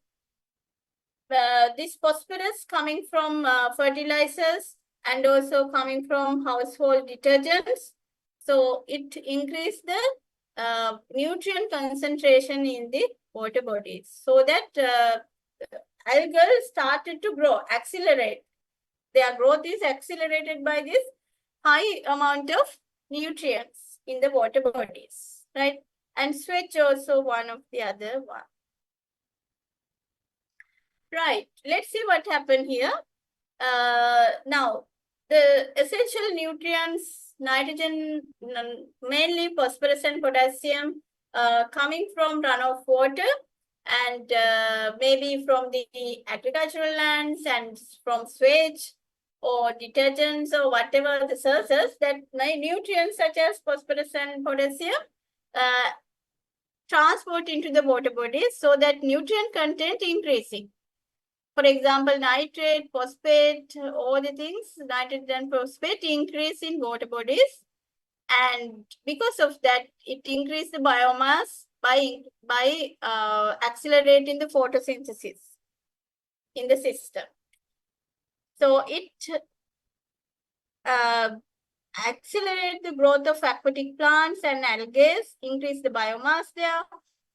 This phosphorus coming from fertilizers and also coming from household detergents. So it increased the nutrient concentration in the water bodies, so that algal started to grow, accelerate. Their growth is accelerated by this high amount of nutrients in the water bodies, right? And switch also one of the other one. Right, let's see what happened here. Now, the essential nutrients, nitrogen, mainly phosphorus and potassium, coming from runoff water and maybe from the agricultural lands and from sewage or detergents or whatever the sources, that nutrients such as phosphorus and potassium transport into the water bodies so that nutrient content increasing. For example, nitrate, phosphate, all the things, nitrate and phosphate increase in water bodies. And because of that, it increases the biomass by accelerating the photosynthesis in the system. So it accelerates the growth of aquatic plants and algae, increase the biomass there.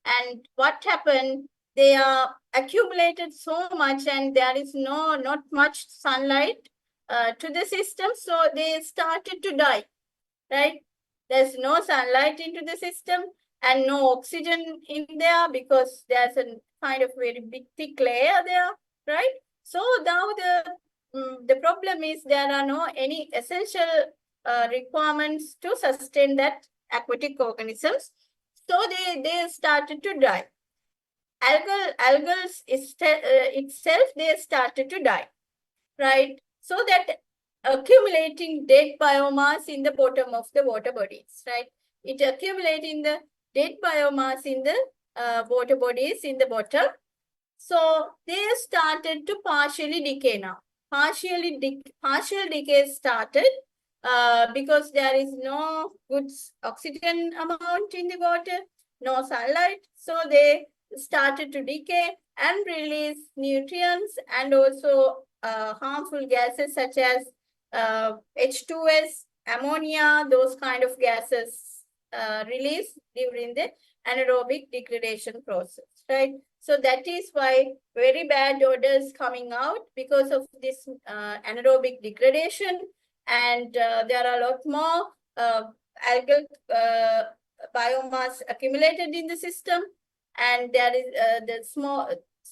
And what happened? They are accumulated so much and there is not much sunlight to the system. So they started to die, right? There's no sunlight into the system and no oxygen in there because there's a kind of very big thick layer there, right? So now the problem is there are no any essential requirements to sustain that aquatic organisms. So they started to die. Algal itself, they started to die, right? So that accumulating dead biomass in the bottom of the water bodies, right? It accumulating the dead biomass in the water bodies in the bottom. So they started to partially decay now. Partial decay started because there is no good oxygen amount in the water, no sunlight. So they started to decay and release nutrients and also harmful gases such as H2S, ammonia, those kind of gases released during the anaerobic degradation process, right? So that is why very bad odors coming out because of this anaerobic degradation, and there are a lot more algal biomass accumulated in the system, and there is the small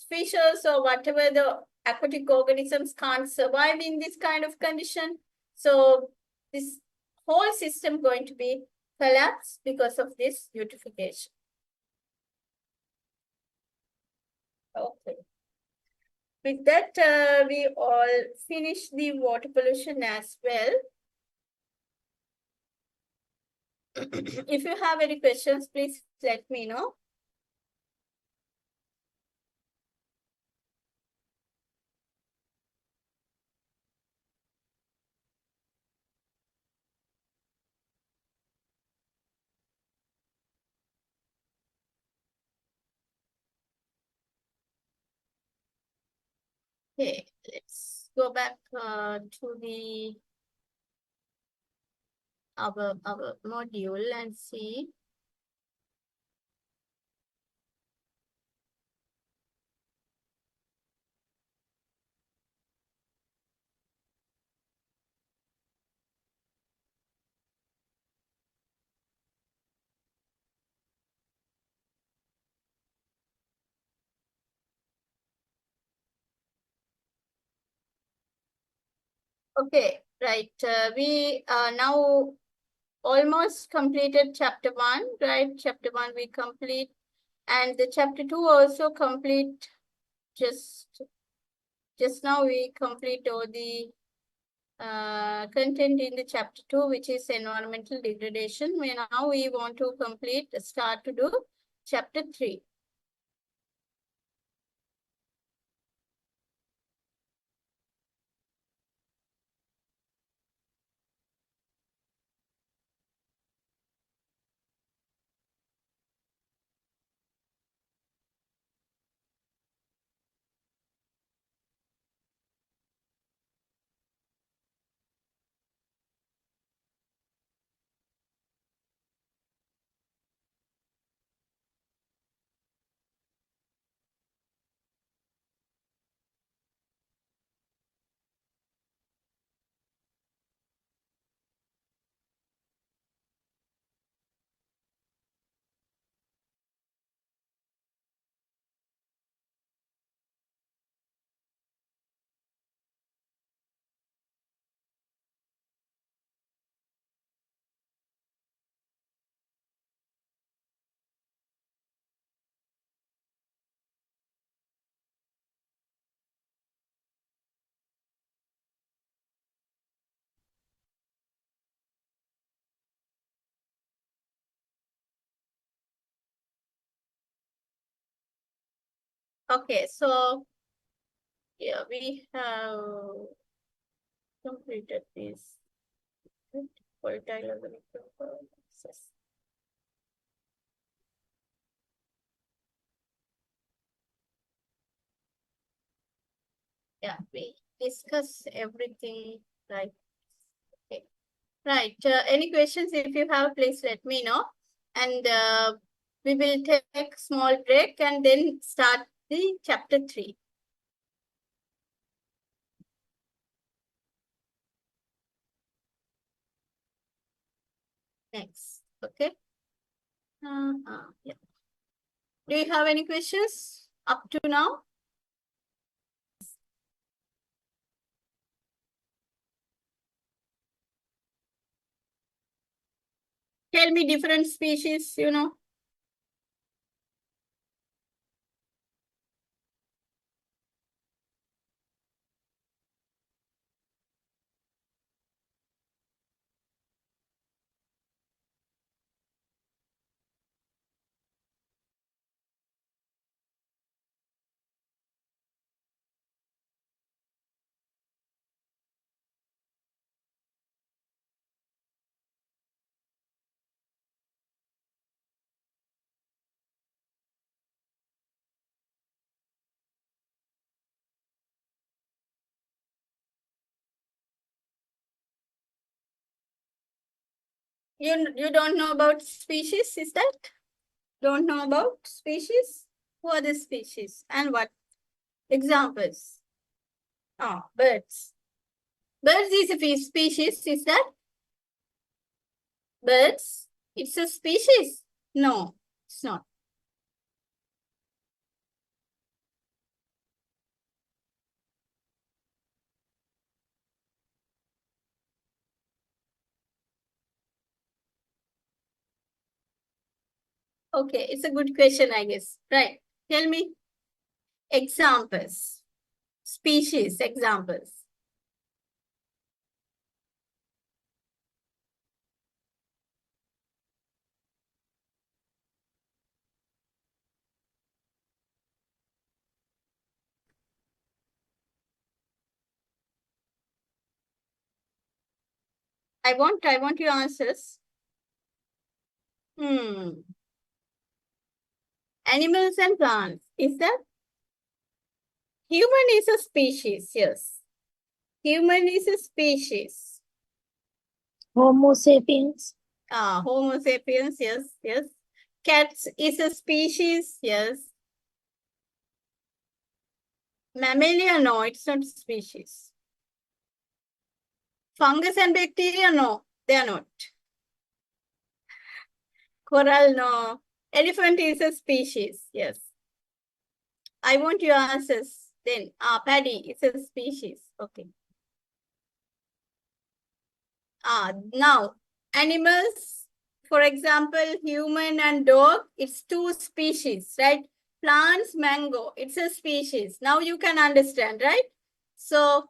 fishes or whatever the aquatic organisms can't survive in this kind of condition. So this whole system going to be collapsed because of this eutrophication. Okay. With that, we all finish the water pollution as well. If you have any questions, please let me know. Okay, let's go back to the our module and see. Okay, right. We now almost completed chapter 1, right? Chapter 1 we complete, and the chapter 2 also complete. Just now we complete all the content in the chapter 2, which is environmental degradation. Now we want to start to do chapter 3. Okay, so yeah, we have completed this. Fertile organic process. Yeah, we discuss everything, right? Okay, right. Any questions? If you have, please let me know. And we will take small break and then start the chapter 3. Next, okay. Yeah. Do you have any questions up to now? Tell me different species, you know. You don't know about species, is that? Don't know about species? Who are the species and what? Examples. Oh, birds. Birds is a species, is that? Birds, it's a species? No, it's not. Okay, it's a good question, I guess. Right. Tell me examples. Species, examples. I want your answers. Animals and plants. Is that? Human is a species, yes. Human is a species. Homo sapiens. Homo sapiens, yes, yes. Cats is a species, yes. Mammalia, no, it's not species. Fungus and bacteria, no, they are not. Coral, no. Elephant is a species, yes. I want your answers then. Paddy is a species, okay. Now, animals, for example, human and dog, it's 2 species, right? Plants, mango, it's a species. Now you can understand, right? So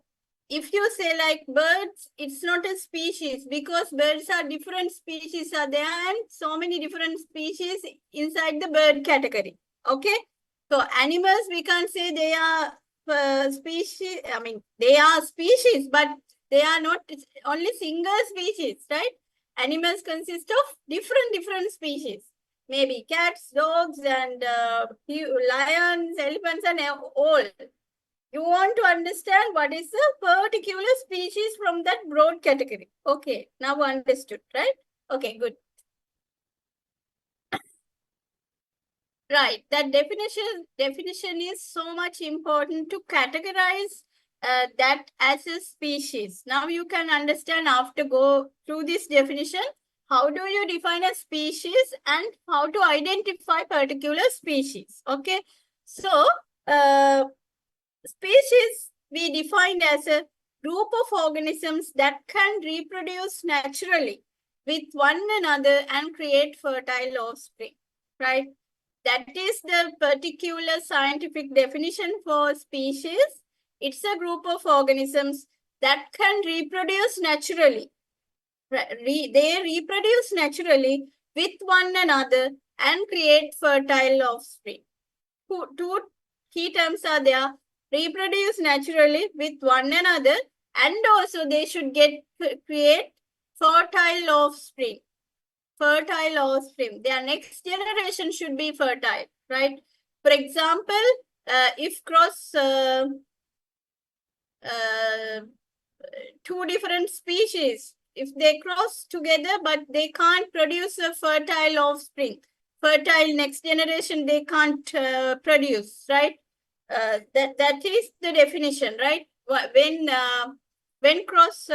if you say like birds, it's not a species because birds are different species are there and so many different species inside the bird category. Okay. So animals, we can't say they are species. I mean, they are species, but they are not only single species, right? Animals consist of different species. Maybe cats, dogs, and lions, elephants, and all. You want to understand what is a particular species from that broad category. Okay, now understood, right? Okay, good. Right, that definition is so much important to categorize that as a species. Now you can understand after go through this definition, how do you define a species and how to identify particular species. Okay, so species we defined as a group of organisms that can reproduce naturally with one another and create fertile offspring, right? That is the particular scientific definition for species. It's a group of organisms that can reproduce naturally. They reproduce naturally with one another and create fertile offspring. key terms are there. Reproduce naturally with one another, and also they should create fertile offspring. Fertile offspring. Their next generation should be fertile, right? For example, if cross two different species, if they cross together but they can't produce a fertile offspring, fertile next generation, they can't produce, right? That is the definition, right? When cross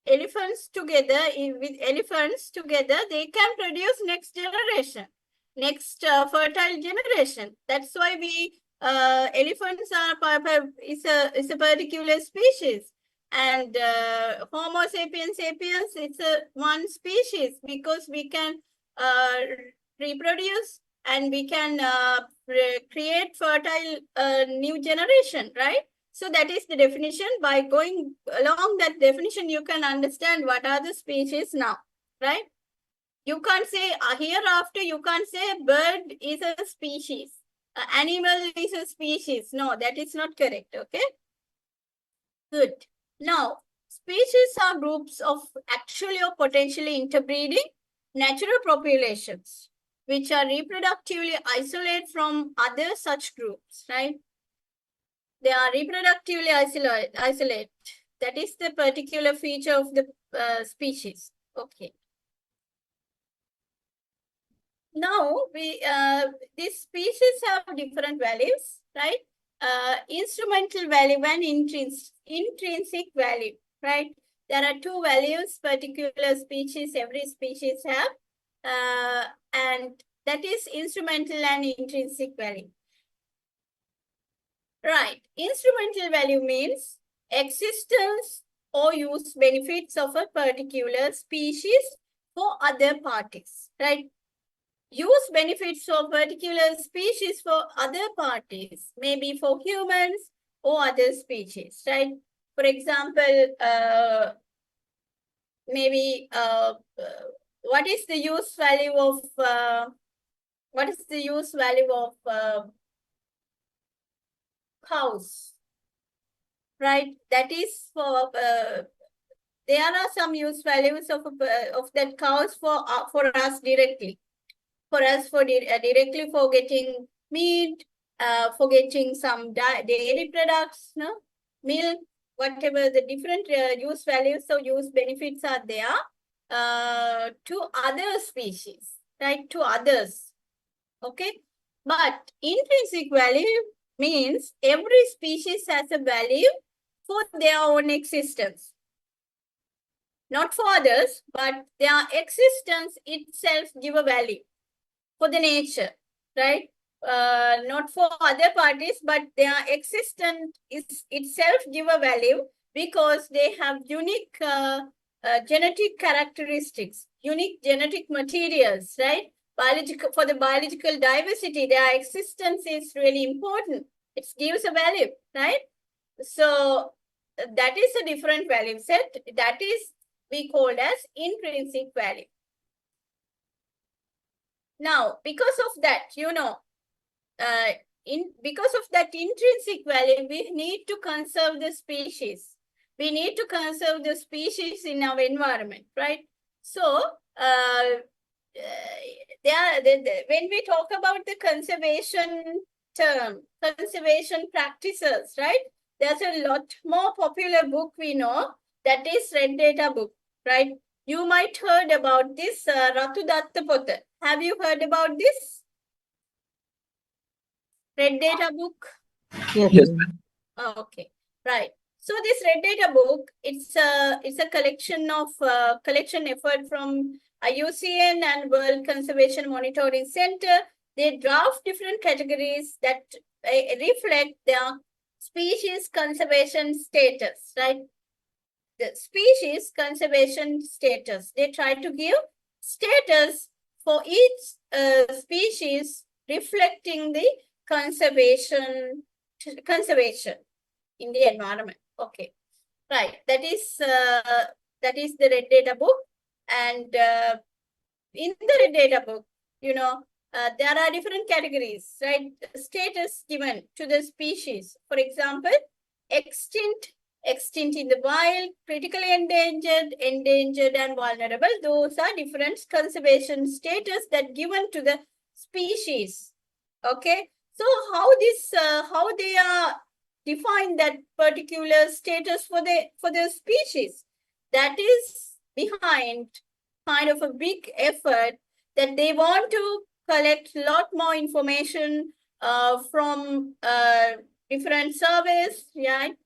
elephants together, with elephants together, they can produce next generation, next fertile generation. That's why we elephants are is a particular species, and Homo sapiens sapiens, it's a one species, because we can reproduce and we can create fertile new generation, right? So that is the definition. By going along that definition, you can understand what are the species now, right? You can't say hereafter, you can't say bird is a species, animal is a species. No, that is not correct, okay? Good. Now, species are groups of actually or potentially interbreeding natural populations, which are reproductively isolated from other such groups, right? They are reproductively isolate. That is the particular feature of the species. Okay. Now, these species have different values, right? Instrumental value and intrinsic value, right? There are two values particular species, every species have, and that is instrumental and intrinsic value. Right. Instrumental value means existence or use benefits of a particular species for other parties, right? Use benefits of particular species for other parties, maybe for humans or other species, right? For example, maybe what is the use value of cows, right? That is for there are some use values of that cows for us directly, directly for getting meat, for getting some dairy products, no, milk, whatever the different use values or use benefits are there to other species, right? To others, okay. But intrinsic value means every species has a value for their own existence. Not for others, but their existence itself give a value for the nature, right? Not for other parties, but their existence is itself give a value because they have unique genetic characteristics, unique genetic materials, right? For the biological diversity, their existence is really important. It gives a value, right? So that is a different value set. That is we called as intrinsic value. Now, because of that, you know, because of that intrinsic value, we need to conserve the species. We need to conserve the species in our environment, right? So, when we talk about the conservation term, conservation practices, right? There's a lot more popular book we know, that is Red Data book, right? You might heard about this Ratu Dattapotha. Have you heard about this? Red Data book? Yes, Yes, ma'am. Oh, okay, right. So this Red Data book, it's a collection of collection effort from IUCN and World Conservation Monitoring Center. They draft different categories that reflect their species conservation status, right? The species conservation status. They try to give status for each species reflecting the conservation in the environment. Okay, right. That is the Red Data book, and in the Red Data book, you know, there are different categories, right? Status given to the species. For example, extinct, extinct in the wild, critically endangered, endangered and vulnerable. Those are different conservation status that given to the species. Okay, so how they are define that particular status for the species? That is behind kind of a big effort that they want to collect a lot more information from different surveys, right?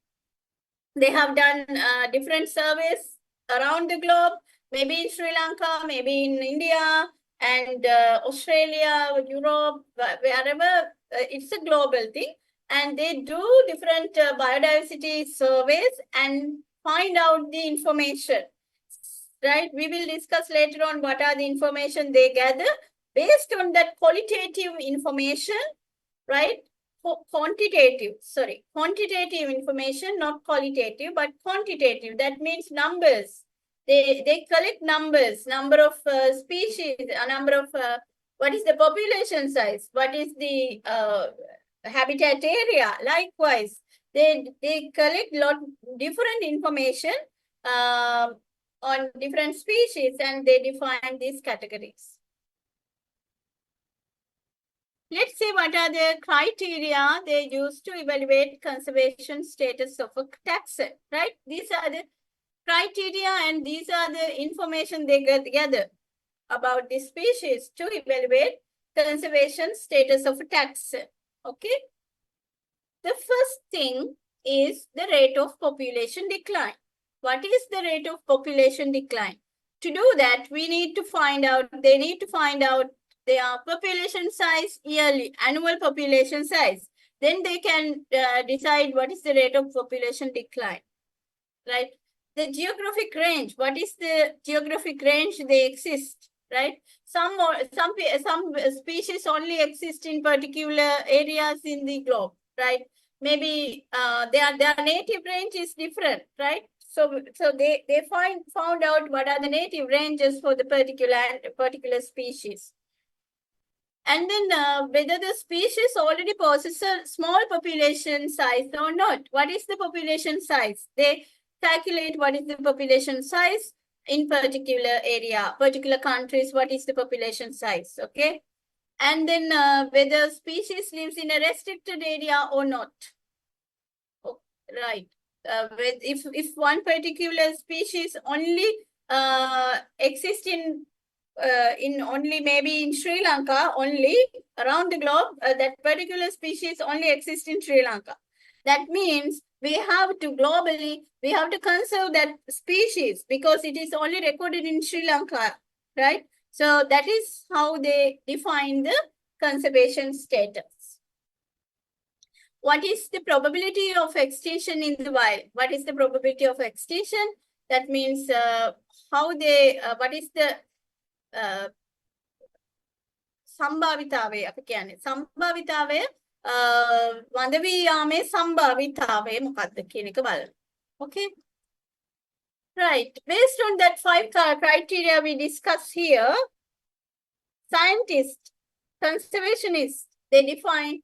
They have done different surveys around the globe, maybe in Sri Lanka, maybe in India, and Australia, Europe, wherever. It's a global thing. And they do different biodiversity surveys and find out the information, right? We will discuss later on what are the information they gather. Based on that qualitative information, right? Quantitative information, not qualitative, but quantitative. That means numbers. They collect numbers, number of species, a number of, what is the population size? What is the habitat area? Likewise, they collect different information on different species and they define these categories. Let's see what are the criteria they use to evaluate conservation status of a taxon, right? These are the criteria and these are the information they gather about the species to evaluate conservation status of a taxon, okay? The first thing is the rate of population decline. What is the rate of population decline? To do that, they need to find out their population size, yearly, annual population size. Then they can decide what is the rate of population decline, right? The geographic range, what is the geographic range they exist, right? Some species only exist in particular areas in the globe, right? Maybe their native range is different, right? So they found out what are the native ranges for the particular species. And then whether the species already possesses a small population size or not. What is the population size? They calculate what is the population size in particular area, particular countries, what is the population size, okay? And then whether species lives in a restricted area or not. Oh, right. If one particular species only exists in only maybe in Sri Lanka, only around the globe, that particular species only exists in Sri Lanka. That means we have to globally, we have to conserve that species because it is only recorded in Sri Lanka, right? So that is how they define the conservation status. What is the probability of extinction in the wild? What is the probability of extinction? That means what is the සම්භාවිතාවය අපි කියන්නේ සම්භාවිතාවය වඳවී යාමේ සම්භාවිතාවය මොකක්ද කියන එක බලන්න. Okay, right. Based on that 5 criteria we discuss here, scientists, conservationists, they define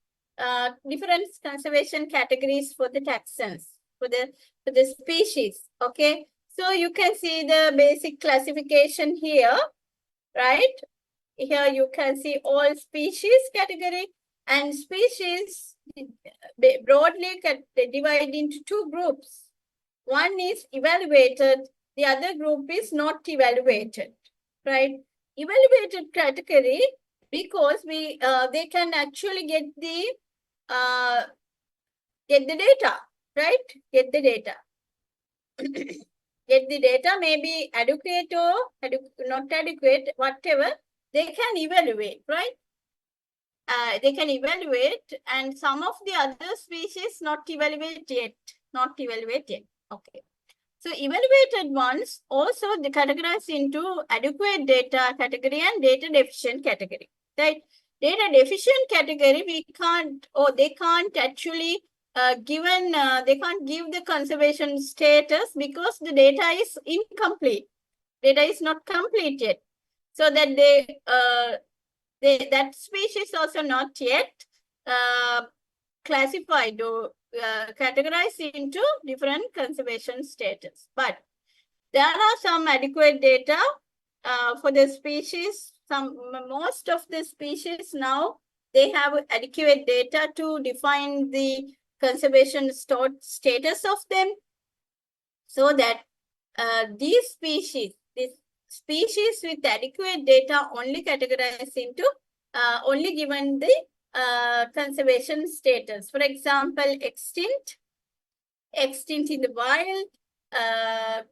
different conservation categories for the taxons, for the species. Okay, so you can see the basic classification here. Right? Here you can see all species category, and species broadly divided into 2 groups. One is evaluated, the other group is not evaluated, right? Evaluated category because they can actually get the data, right? Get the data. Get the data may be adequate or not adequate, whatever, they can evaluate, right? They can evaluate, and some of the other species not evaluate yet. Okay. So evaluated ones also they categorize into adequate data category and data deficient category, right? Data deficient category, we can't, or they can't actually they can't give the conservation status because the data is incomplete. Data is not complete yet. So that they that species also not yet classified or categorized into different conservation status. But there are some adequate data for the species. Most of the species now, they have adequate data to define the conservation status of them, so that these species with adequate data only categorized into only given the conservation status. For example, extinct in the wild,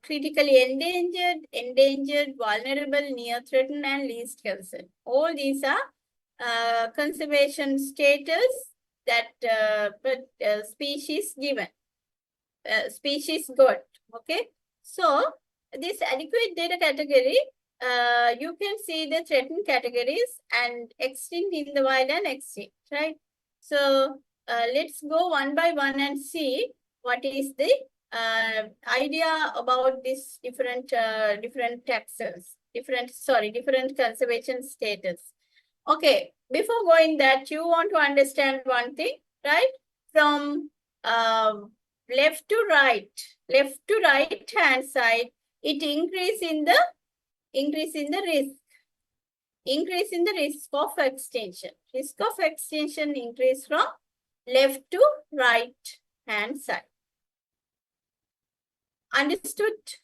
critically endangered, vulnerable, near threatened, and least concern. All these are conservation status that species given, species got. Okay, so this adequate data category, you can see the threatened categories and extinct in the wild and extinct, right? So let's go one by one and see what is the idea about this different taxes, different conservation status. Okay, before going that, you want to understand one thing, right? From left to right hand side, it increase in the risk of extinction. Risk of extinction increase from left to right hand side. Understood?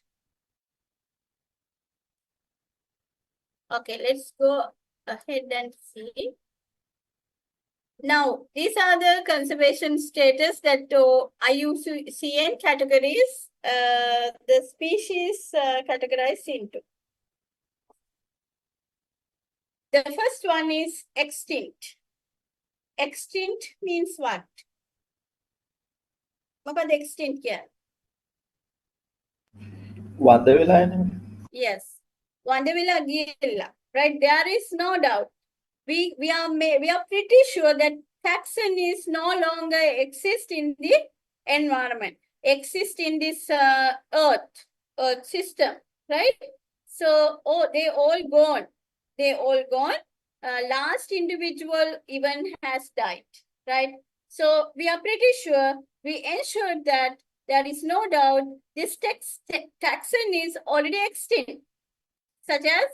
Okay, let's go ahead and see. Now, these are the conservation status that IUCN categories the species categorized into. The first one is extinct. Extinct means what? What is extinct here? Yes, Vandavilla Gilla, right? There is no doubt. We are pretty sure that taxon is no longer exist in the environment, exist in this earth system, right? So they all gone. Last individual even has died, right? So we are pretty sure, we ensured that there is no doubt this taxon is already extinct, such as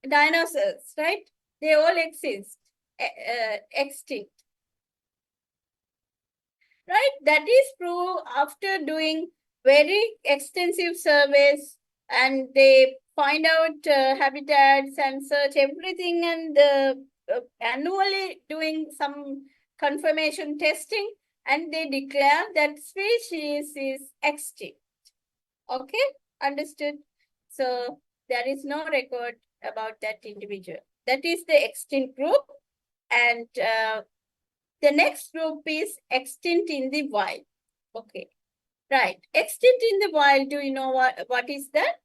dinosaurs, right? They all exist, extinct. Right? That is proved after doing very extensive surveys, and they find out habitats and search everything, and annually doing some confirmation testing, and they declare that species is extinct. Okay, understood? So there is no record about that individual. That is the extinct group. And the next group is extinct in the wild. Okay, right. Extinct in the wild, do you know what is that?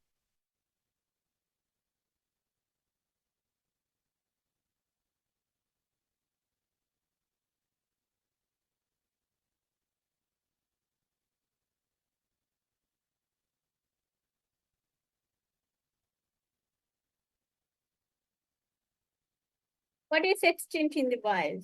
What is extinct in the wild?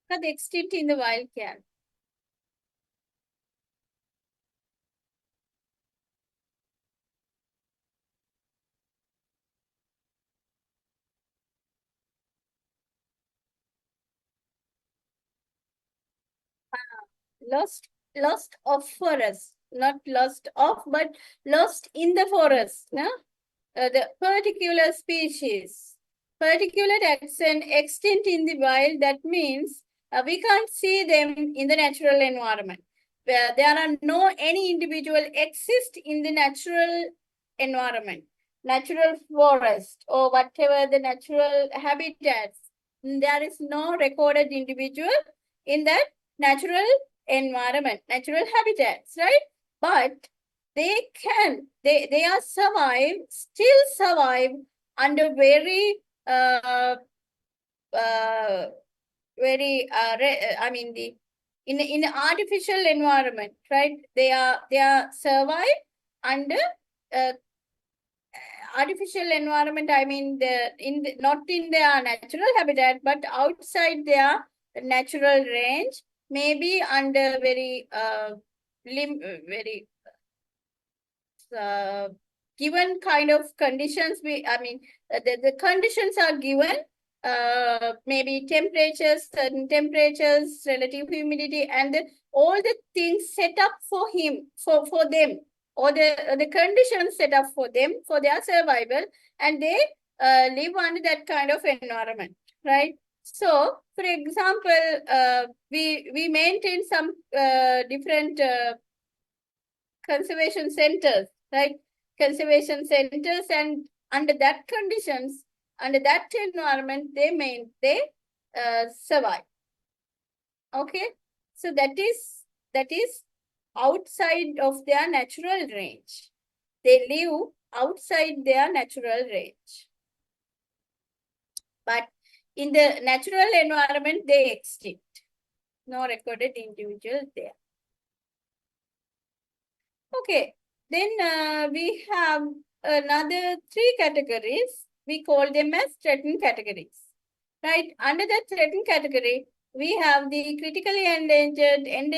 The extinct in the wild can. Lost of forest, not lost of, but lost in the forest. No? The particular species, particular taxon extinct in the wild, that means we can't see them in the natural environment, where there are no any individual exist in the natural environment. natural forest or whatever the natural habitats. There is no recorded individual in that natural environment, natural habitats, right? But they are still survive under very I mean in an artificial environment, right? They are survive under artificial environment. I mean not in their natural habitat, but outside their natural range, maybe under very given kind of conditions. The conditions are given, maybe temperatures, certain temperatures, relative humidity, and all the things set up for them, or the conditions set up for them for their survival, and they live under that kind of environment, right? So, for example, we maintain some different conservation centers, right? Conservation centers, and under that conditions, under that environment, they survive. Okay, so that is outside of their natural range. They live outside their natural range. But in the natural environment, they extinct. No recorded individual there. Okay, then we have another 3 categories. We call them as threatened categories, right? Under the threatened category, we have the critically endangered, and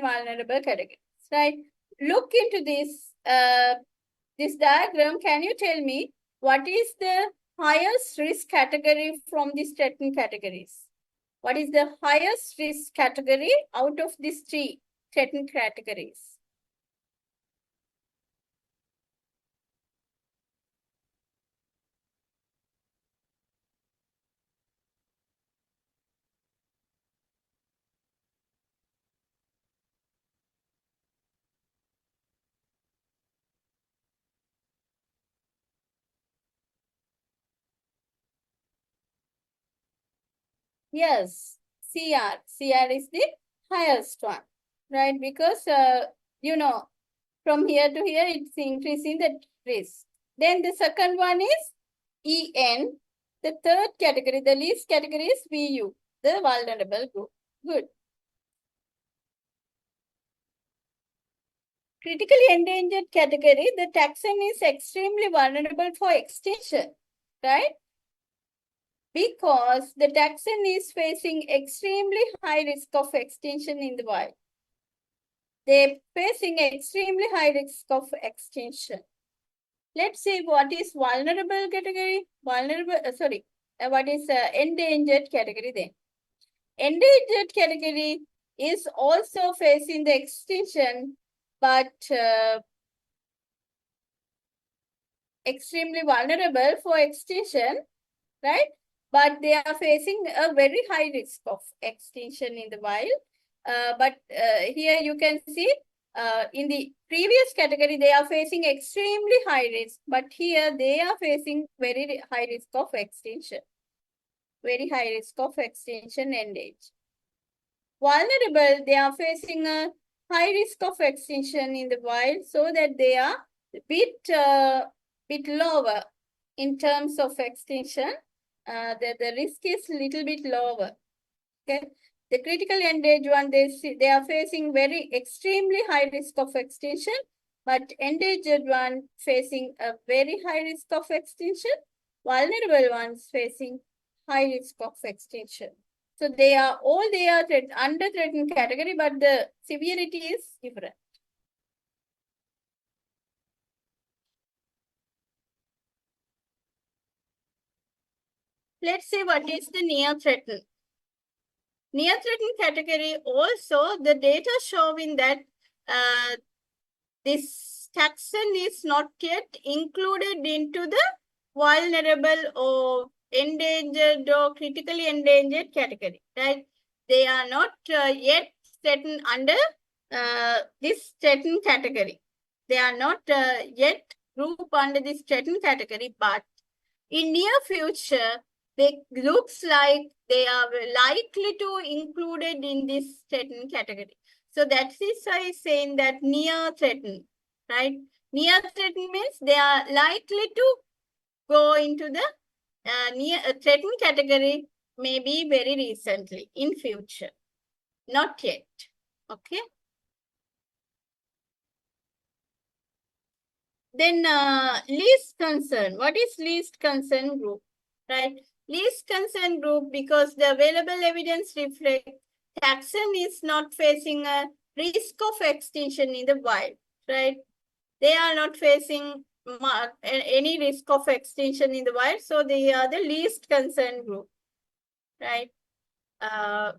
vulnerable categories, right? Look into this diagram. Can you tell me what is the highest risk category from these threatened categories? What is the highest risk category out of these 3 threatened categories? Yes, CR is the highest one, right? Because, from here to here, it's increasing the risk. Then the second one is EN. The third category, the least category is VU, the vulnerable group. Good. Critically endangered category, the taxon is extremely vulnerable for extinction, right? Because the taxon is facing extremely high risk of extinction in the wild. They're facing extremely high risk of extinction. Let's see what is vulnerable category. What is endangered category then? Endangered category is also facing the extinction, but extremely vulnerable for extinction, right? But they are facing a very high risk of extinction in the wild. Here you can see in the previous category, they are facing extremely high risk, but here they are facing very high risk of extinction. Very high risk of extinction and age. Vulnerable, they are facing a high risk of extinction in the wild, so that they are a bit lower in terms of extinction. The risk is a little bit lower. Okay. The critically endangered one, they are facing very extremely high risk of extinction, but endangered one facing a very high risk of extinction. Vulnerable ones facing high risk of extinction. So they are under threatened category, but the severity is different. Let's see what is the near threatened. Near threatened category also, the data showing that this taxon is not yet included into the vulnerable or endangered or critically endangered category, right? They are not yet threatened under this threatened category. They are not yet group under this threatened category, but in near future, they looks like they are likely to included in this threatened category. So that is why saying that near threatened, right? Near threatened means they are likely to go into the near threatened category, maybe very recently in future, not yet. Okay. Then least concern. What is least concern group? Right? Least concern group because the available evidence reflect taxon is not facing a risk of extinction in the wild. Right? They are not facing any risk of extinction in the wild, so they are the least concern group. Right?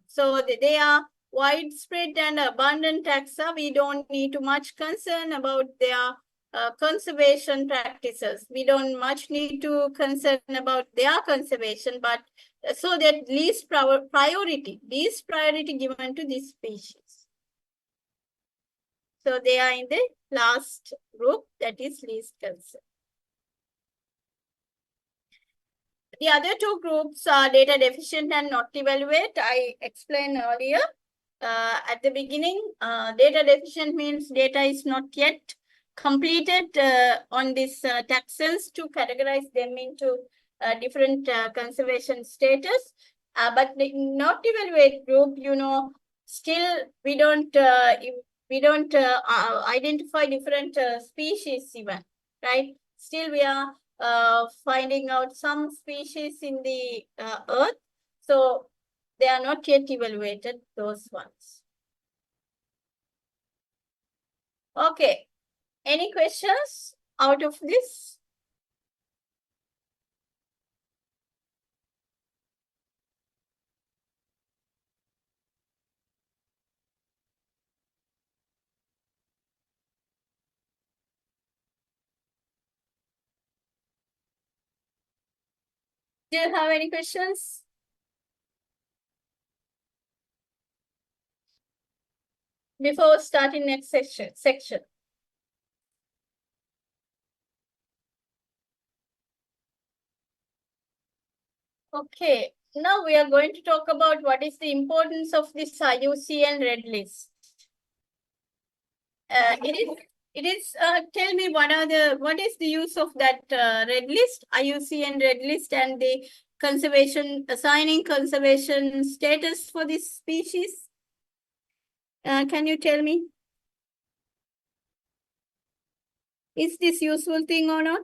So they are widespread and abundant taxa. We don't need too much concern about their conservation practices. We don't much need to concern about their conservation, but so that least priority given to this species. So they are in the last group, that is least concern. The other two groups are data deficient and not evaluate. I explained earlier at the beginning. Data deficient means data is not yet completed on these taxons to categorize them into different conservation status. But the not evaluate group, you know, still we don't identify different species even, right? Still we are finding out some species in the earth. So they are not yet evaluated, those ones. Okay. Any questions out of this? Do you have any questions? Before starting next section. Okay, now we are going to talk about what is the importance of this IUCN Red List. It is. Tell me what is the use of that Red List, IUCN Red List, and the conservation, assigning conservation status for this species? Can you tell me? Is this useful thing or not?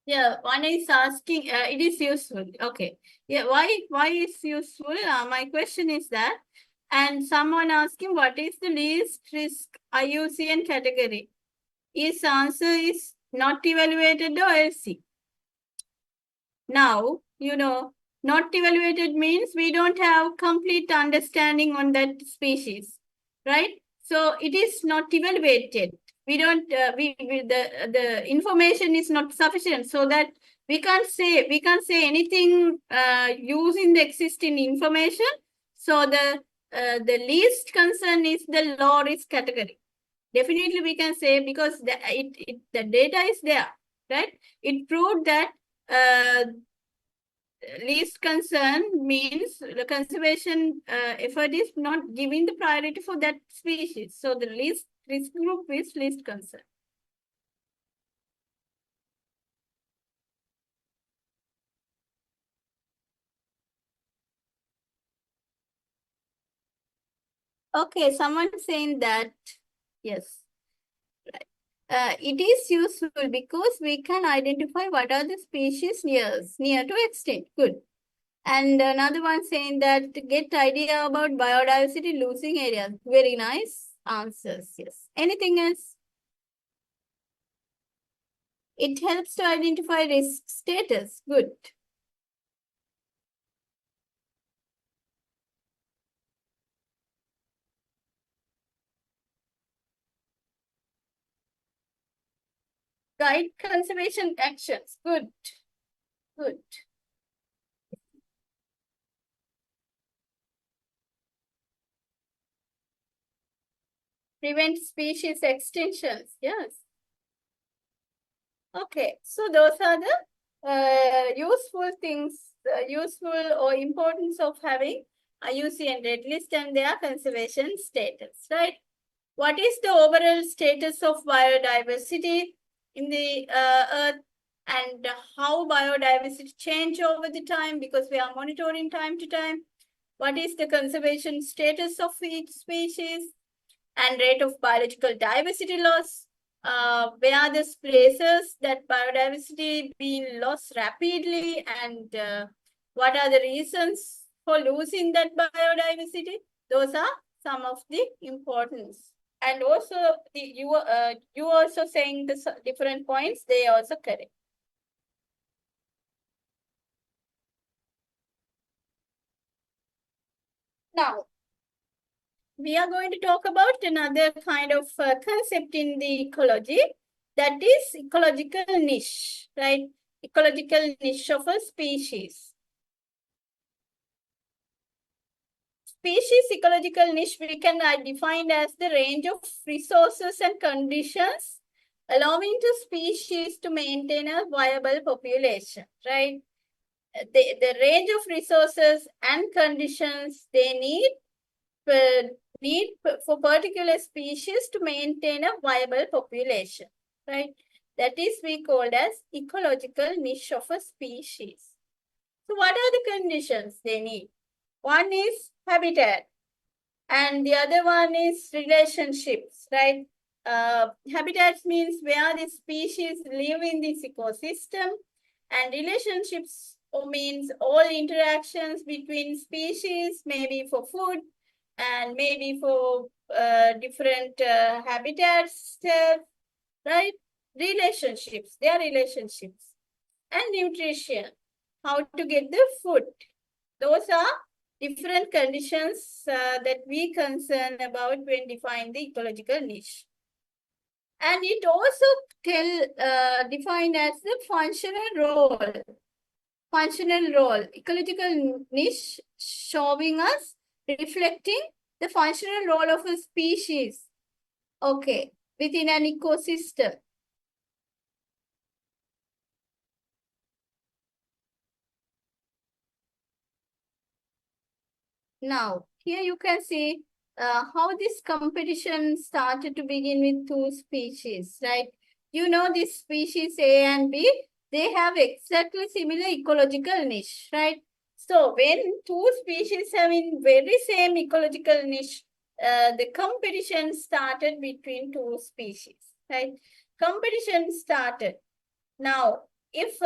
Yeah, one is asking, it is useful. Okay. Yeah, why is useful? My question is that, and someone asking what is the least risk IUCN category? His answer is not evaluated or LC. Now, you know, not evaluated means we don't have complete understanding on that species, right? So it is not evaluated. We don't, the information is not sufficient, so that we can't say anything using the existing information. So the least concern is the low risk category. Definitely we can say, because the data is there, right? It proved that least concern means the conservation effort is not giving the priority for that species. So the least risk group is least concern. Okay, someone saying that, yes. It is useful because we can identify what are the species near to extinct. Good. And another one saying that get idea about biodiversity losing areas. Very nice answers. Yes. Anything else? It helps to identify risk status. Good. Guide conservation actions. Good. Good. Prevent species extinctions. Yes. Okay. So those are the useful things, useful or importance of having IUCN Red List and their conservation status, right? What is the overall status of biodiversity in the earth, and how biodiversity change over the time, because we are monitoring time to time? What is the conservation status of each species and rate of biological diversity loss? Where are the places that biodiversity being lost rapidly, and what are the reasons for losing that biodiversity? Those are some of the importance. And also, you also saying the different points, they are also correct. Now, we are going to talk about another kind of concept in the ecology, that is ecological niche, right? Ecological niche of a species. Species ecological niche we can define as the range of resources and conditions allowing to species to maintain a viable population, right? The range of resources and conditions they need for particular species to maintain a viable population, right? That is we called as ecological niche of a species. So what are the conditions they need? One is habitat, and the other one is relationships, right? Habitats means where the species live in this ecosystem, and relationships means all interactions between species, maybe for food and maybe for different habitats, right? Relationships, they are relationships. And nutrition, how to get the food. Those are different conditions that we concern about when defining the ecological niche. And it also defined as the functional role. Functional role, ecological niche showing us, reflecting the functional role of a species, okay, within an ecosystem. Now, here you can see how this competition started to begin with two species, right? You know, this species A and B, they have exactly similar ecological niche, right? So when two species have in very same ecological niche, the competition started between two species, right? Competition started. Now, if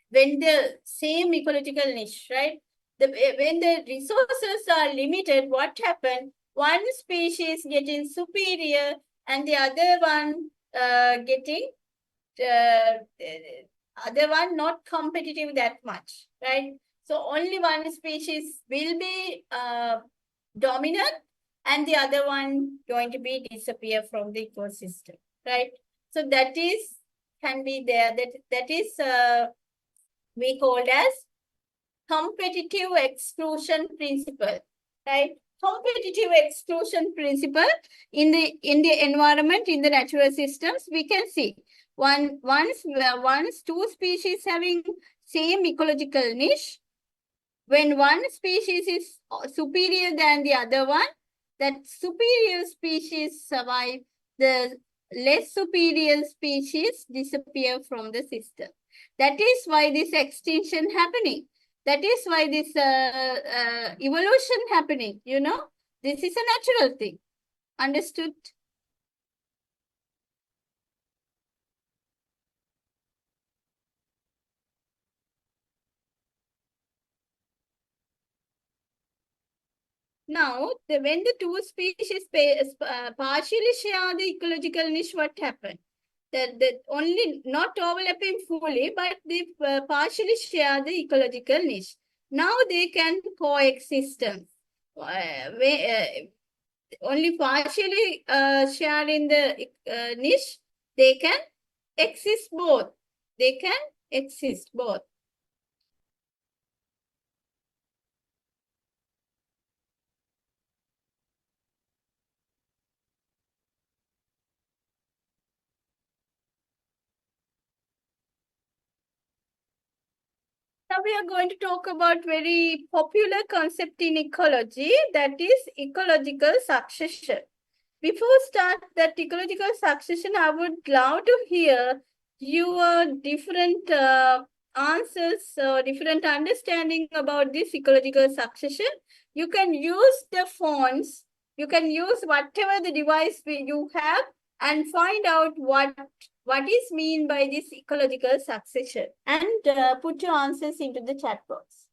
when the same ecological niche, right? When the resources are limited, what happened? One species getting superior and the other one getting other one not competitive that much, right? So only one species will be dominant and the other one going to be disappear from the ecosystem, right? So that is can be there. That is we called as competitive exclusion principle, right? Competitive exclusion principle in the environment, in the natural systems, we can see once two species having same ecological niche, when one species is superior than the other one, that superior species survive, the less superior species disappear from the system. That is why this extinction happening. That is why this evolution happening, you know. This is a natural thing. Understood? Now, when the two species partially share the ecological niche, what happened? That only not overlapping fully, but they partially share the ecological niche. Now they can coexist. Only partially sharing the niche, they can exist both. They can exist both. Now we are going to talk about very popular concept in ecology, that is ecological succession. Before start that ecological succession, I would love to hear your different answers or different understanding about this ecological succession. You can use the phones, you can use whatever the device you have and find out what is mean by this ecological succession and put your answers into the chat box.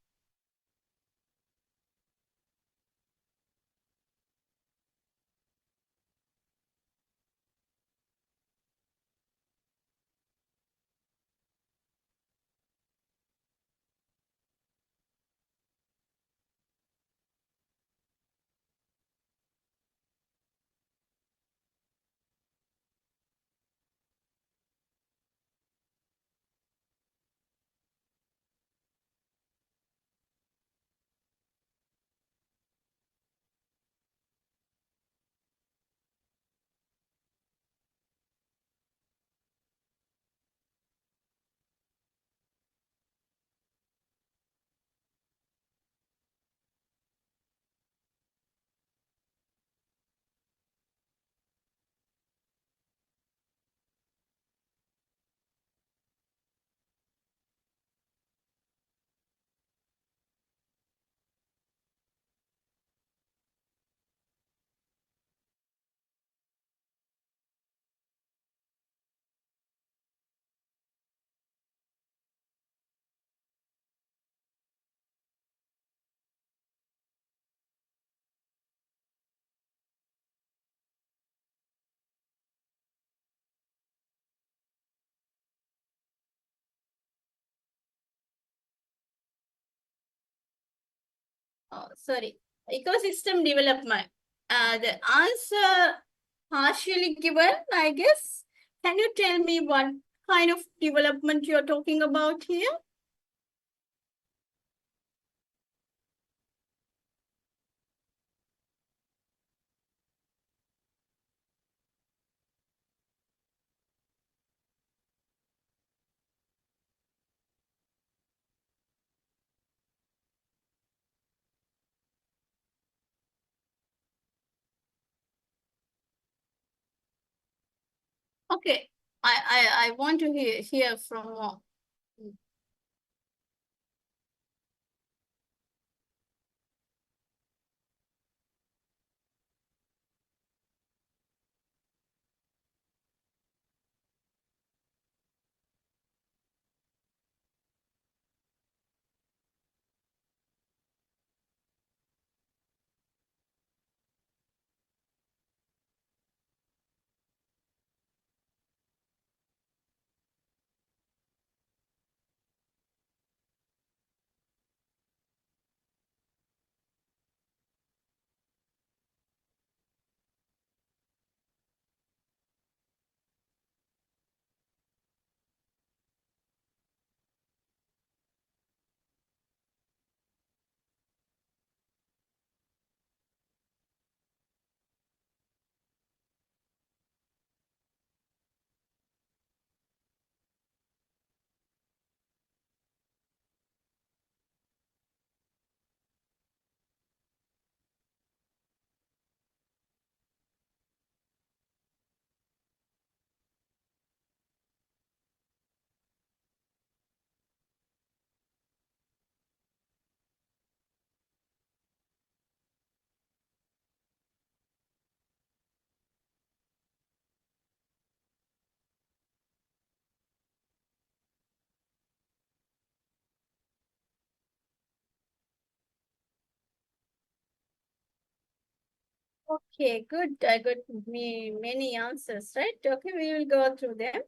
Sorry, ecosystem development. The answer partially given, I guess. Can you tell me what kind of development you're talking about here? Okay, I want to hear from more. Okay, good. I got many answers, right? Okay, we will go through them.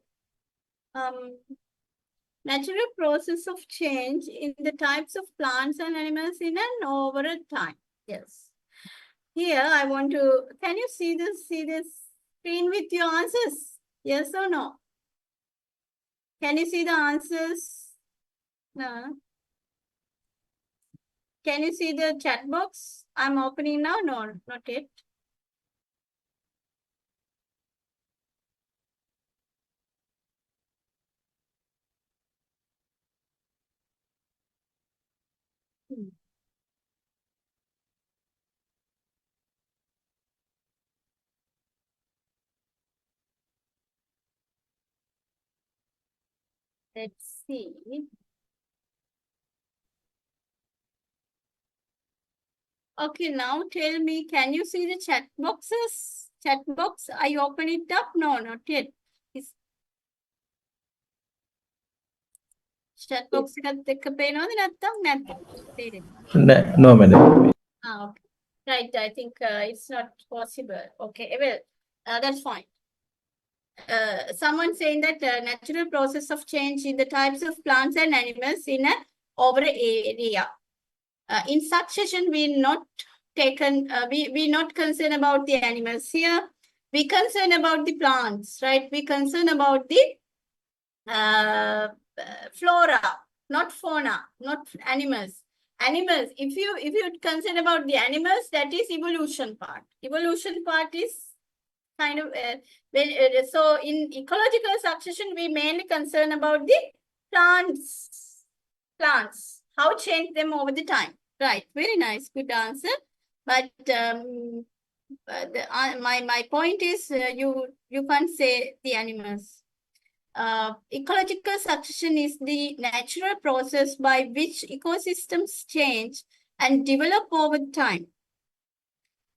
Natural process of change in the types of plants and animals in an over a time. Yes. Here I want to, can you see this screen with your answers? Yes or no? Can you see the answers? No. Can you see the chat box? I'm opening now. No, not yet. Let's see. Okay, now tell me, can you see the chat boxes? Chat box, I open it up? No, not yet. Is chat box එකත් එක්ක පේනවද නැත්නම් නැත්නම්? No, madam. Ah, okay. Right, I think it's not possible. Okay, well, that's fine. Someone saying that natural process of change in the types of plants and animals in an over area. In such session, we not concerned about the animals here. We concern about the plants, right? We concern about the flora, not fauna, not animals. Animals, if you concern about the animals, that is evolution part. Evolution part is kind of so in ecological succession, we mainly concern about the plants, how change them over the time. Right, very nice, good answer. But my point is you can't say the animals. Ecological succession is the natural process by which ecosystems change and develop over time.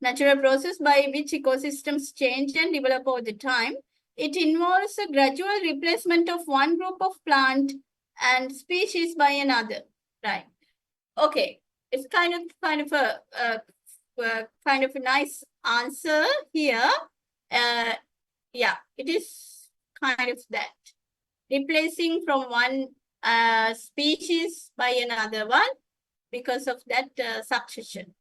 Natural process by which ecosystems change and develop over the time. It involves a gradual replacement of one group of plant and species by another. Right. Okay. It's kind of a nice answer here. Yeah, it is kind of that. Replacing from one species by another one because of that succession.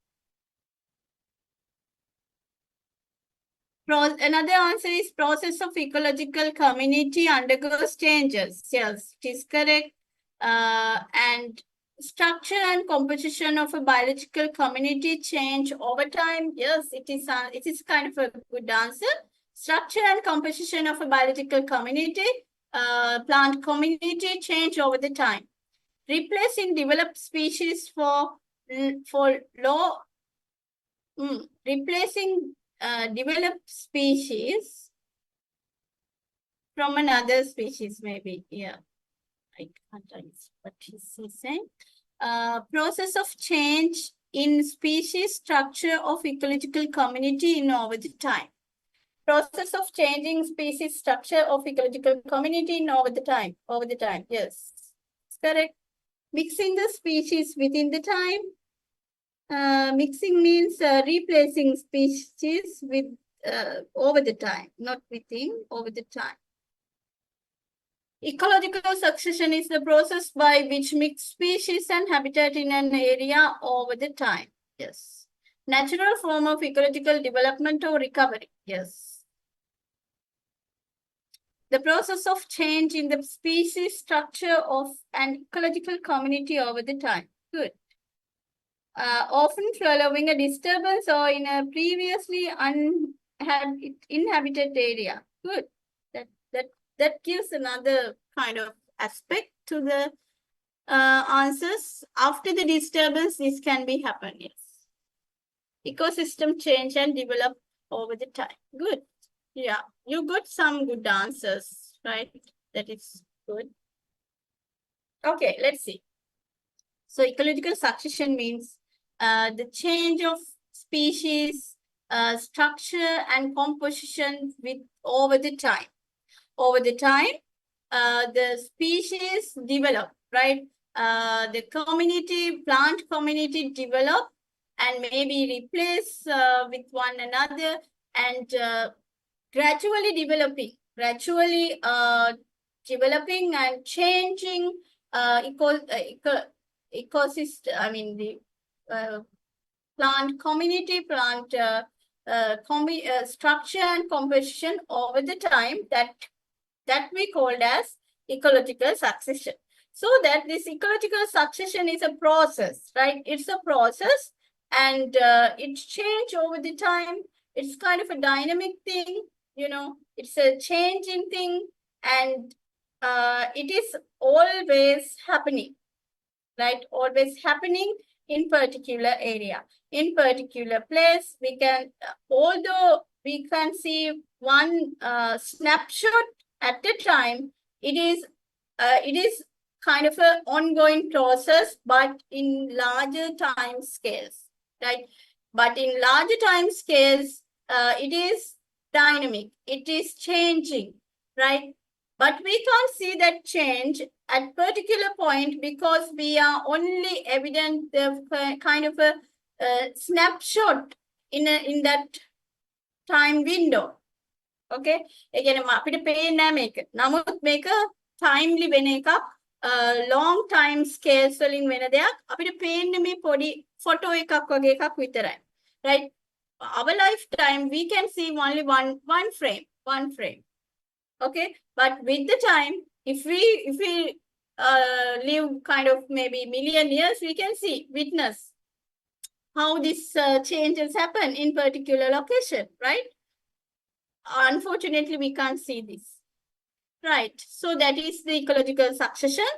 Another answer is process of ecological community undergoes changes. Yes, it is correct. And structure and composition of a biological community change over time. Yes, it is kind of a good answer. Structure and composition of a biological community, plant community change over the time. Replacing developed species replacing developed species from another species, maybe. Yeah, I can't understand what he's saying. Process of change in species structure of ecological community in over the time. Process of changing species structure of ecological community in over the time. Yes, it's correct. Mixing the species within the time. Mixing means replacing species with over the time, not within, over the time. Ecological succession is the process by which mixed species and habitat in an area over the time. Yes. Natural form of ecological development or recovery. Yes. The process of change in the species structure of an ecological community over the time. Good. Often following a disturbance or in a previously uninhabited area. Good. That gives another kind of aspect to the answers. After the disturbance, this can be happen. Yes. Ecosystem change and develop over the time. Good. Yeah, you got some good answers, right? That is good. Okay, let's see. So ecological succession means the change of species, structure and composition over the time. Over the time, the species develop, right? The plant community develop and maybe replace with one another, and gradually developing and changing ecosystem. I mean the plant community, plant structure and composition over the time that we called as ecological succession. So that this ecological succession is a process, right? It's a process, and it's changed over the time. It's kind of a dynamic thing, you know, it's a changing thing, and it is always happening, right? Always happening in particular area, in particular place. We can, although we can see one snapshot at a time, it is kind of an ongoing process, but in larger time scales, right? But in larger time scales, it is dynamic, it is changing, right? But we can't see that change at particular point because we are only evident the kind of a snapshot in that time window. Okay, ඒ කියන්නේ අපිට පේන්නේ නැහැ මේක. නමුත් මේක timely වෙන එකක්, long time scales වලින් වෙන දෙයක්. අපිට පේන්නේ මේ පොඩි photo එකක් වගේ එකක් විතරයි. Right? Our lifetime we can see only one frame. Okay, but with the time, if we live kind of maybe million years, we can witness how this changes happen in particular location, right? Unfortunately, we can't see this, right? So that is the ecological succession,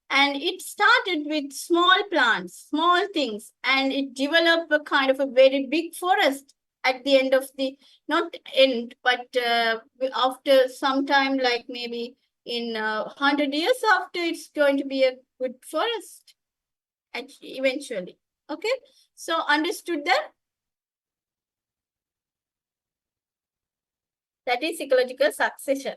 and it started with small plants, small things, and it developed a kind of a very big forest at the end of the, not end, but after some time, like maybe in 100 years after, it's going to be a good forest eventually. Okay, so understood that? That is ecological succession.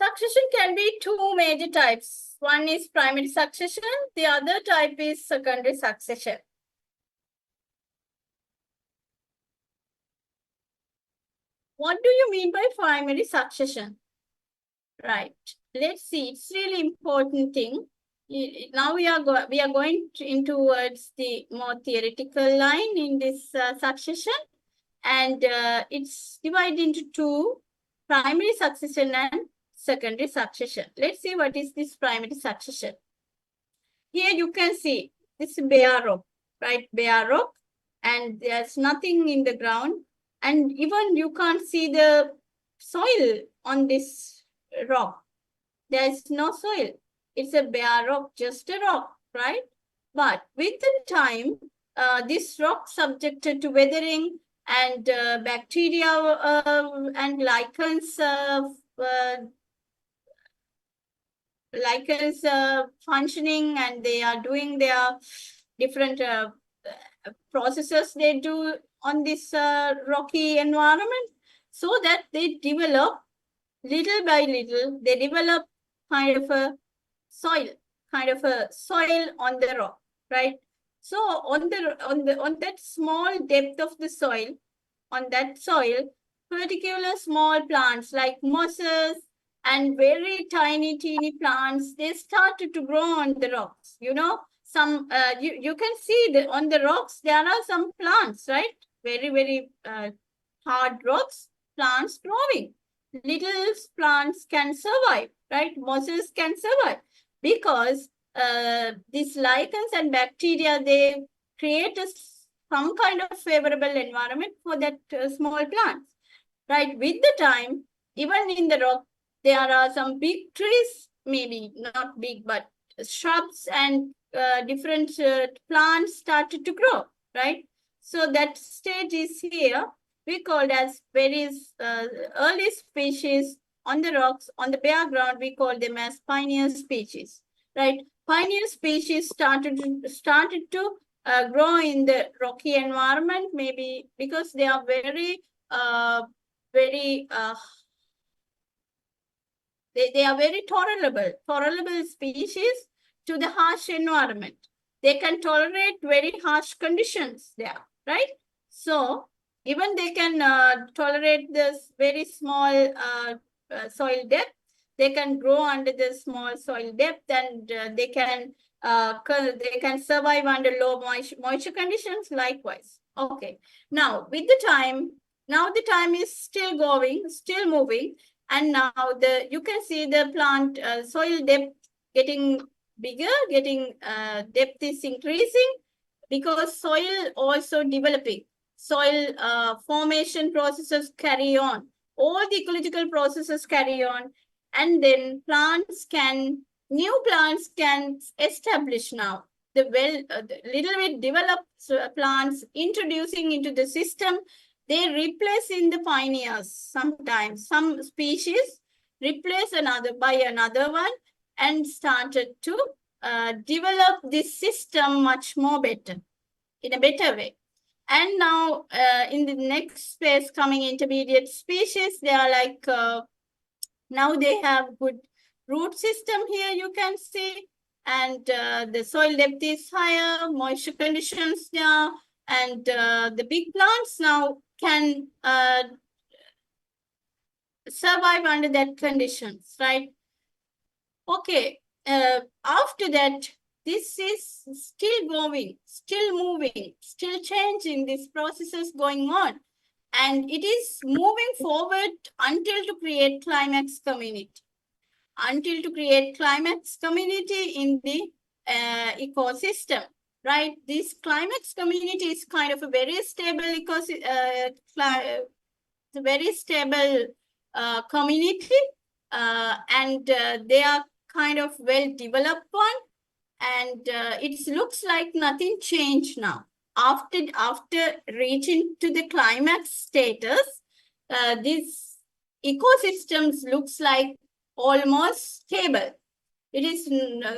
Succession can be two major types. One is primary succession, the other type is secondary succession. What do you mean by primary succession? Right, let's see, it's really important thing. Now we are going towards the more theoretical line in this succession, and it's divided into two, primary succession and secondary succession. Let's see what is this primary succession. Here you can see this bare rock, right? Bare rock, and there's nothing in the ground, and even you can't see the soil on this rock. There is no soil. It's a bare rock, just a rock, right? But with the time, this rock subjected to weathering and bacteria and lichens functioning, and they are doing their different processes they do on this rocky environment, so that they develop little by little, they develop kind of a soil on the rock, right? So on that small depth of the soil, on that soil, particular small plants like mosses and very tiny teeny plants, they started to grow on the rocks. You know, some you can see that on the rocks there are some plants, right? Very hard rocks, plants growing. Little plants can survive, right? Mosses can survive because these lichens and bacteria, they create some kind of favorable environment for that small plants, right? With the time, even in the rock, there are some big trees, maybe not big, but shrubs and different plants started to grow, right? So that stage is here. We called as various early species on the rocks, on the bare ground, we call them as pioneer species, right? Pioneer species started to grow in the rocky environment, maybe because they are They are very tolerable species to the harsh environment. They can tolerate very harsh conditions there, right? So even they can tolerate this very small soil depth. They can grow under the small soil depth, and they can survive under low moisture conditions likewise. Okay. Now the time is still moving, and now you can see the plant soil depth getting bigger, depth is increasing because soil also developing. Soil formation processes carry on. All the ecological processes carry on, and then new plants can establish now. The little bit developed plants introducing into the system, they replace in the pioneers sometimes. Some species replace another one and started to develop this system much more better, in a better way. And now in the next phase coming intermediate species, they are like, now they have good root system here, you can see, and the soil depth is higher, moisture conditions there, and the big plants now can survive under that conditions, right? Okay, after that, this is still going, still moving, still changing, this process is going on. And it is moving forward until to create climax community. Until to create climax community in the ecosystem, right? This climax community is kind of a very stable community, and they are kind of well developed one, and it looks like nothing changed now. After reaching to the climax status, this ecosystems looks like almost stable. It is,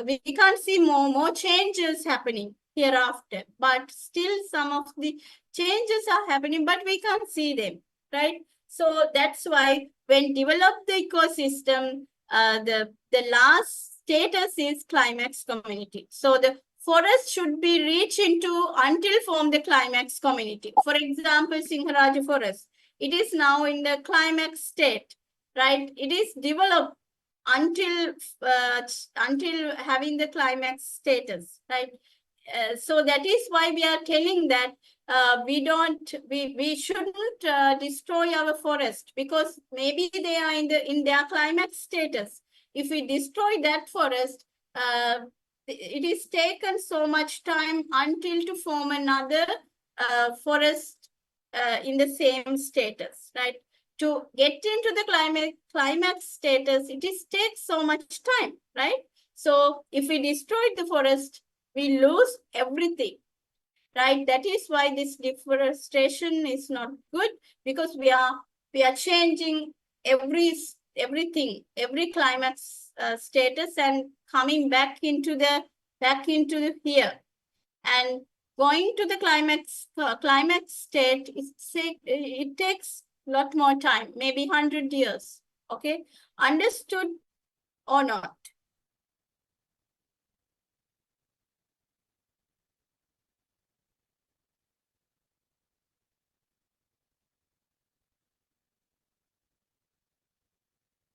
we can't see more changes happening hereafter, but still some of the changes are happening, but we can't see them, right? So that's why when develop the ecosystem, the last status is climax community. So the forest should be reached into until form the climax community. For example, Sinharaja forest, it is now in the climax state, right? It is developed until having the climax status, right? So that is why we are telling that we shouldn't destroy our forest, because maybe they are in their climax status. If we destroy that forest, it is taken so much time until to form another forest in the same status, right? To get into the climax status, it takes so much time, right? So if we destroy the forest, we lose everything, right? That is why this deforestation is not good, because we are changing everything, every climax status, and coming back into the here, and going to the climax state. It takes a lot more time, maybe 100 years. Okay, understood or not?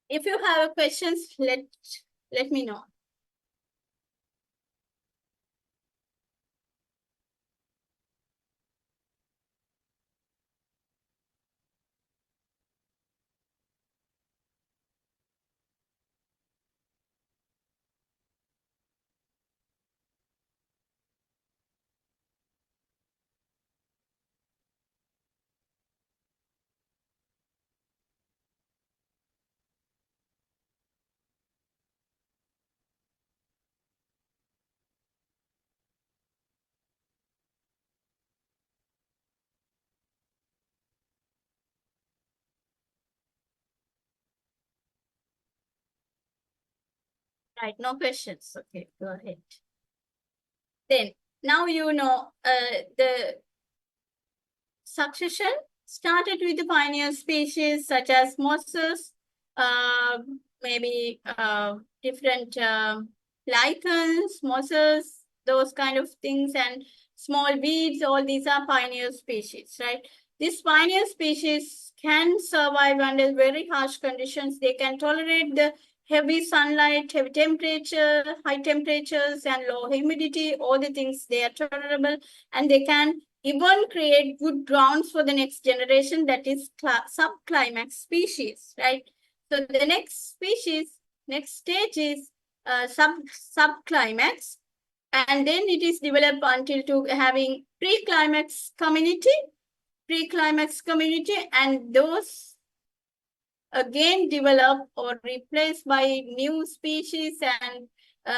If you have questions, let me know. Right, no questions. Okay, go ahead. Then, now you know the succession started with the pioneer species such as mosses, maybe different lichens, mosses, those kind of things, and small weeds. All these are pioneer species, right? These pioneer species can survive under very harsh conditions. They can tolerate the heavy sunlight, heavy temperature, high temperatures, and low humidity. All the things, they are tolerable, and they can even create good grounds for the next generation, that is subclimax species, right? So the next stage is subclimax, and then it is developed until to having pre-climax community, and those again develop or replaced by new species and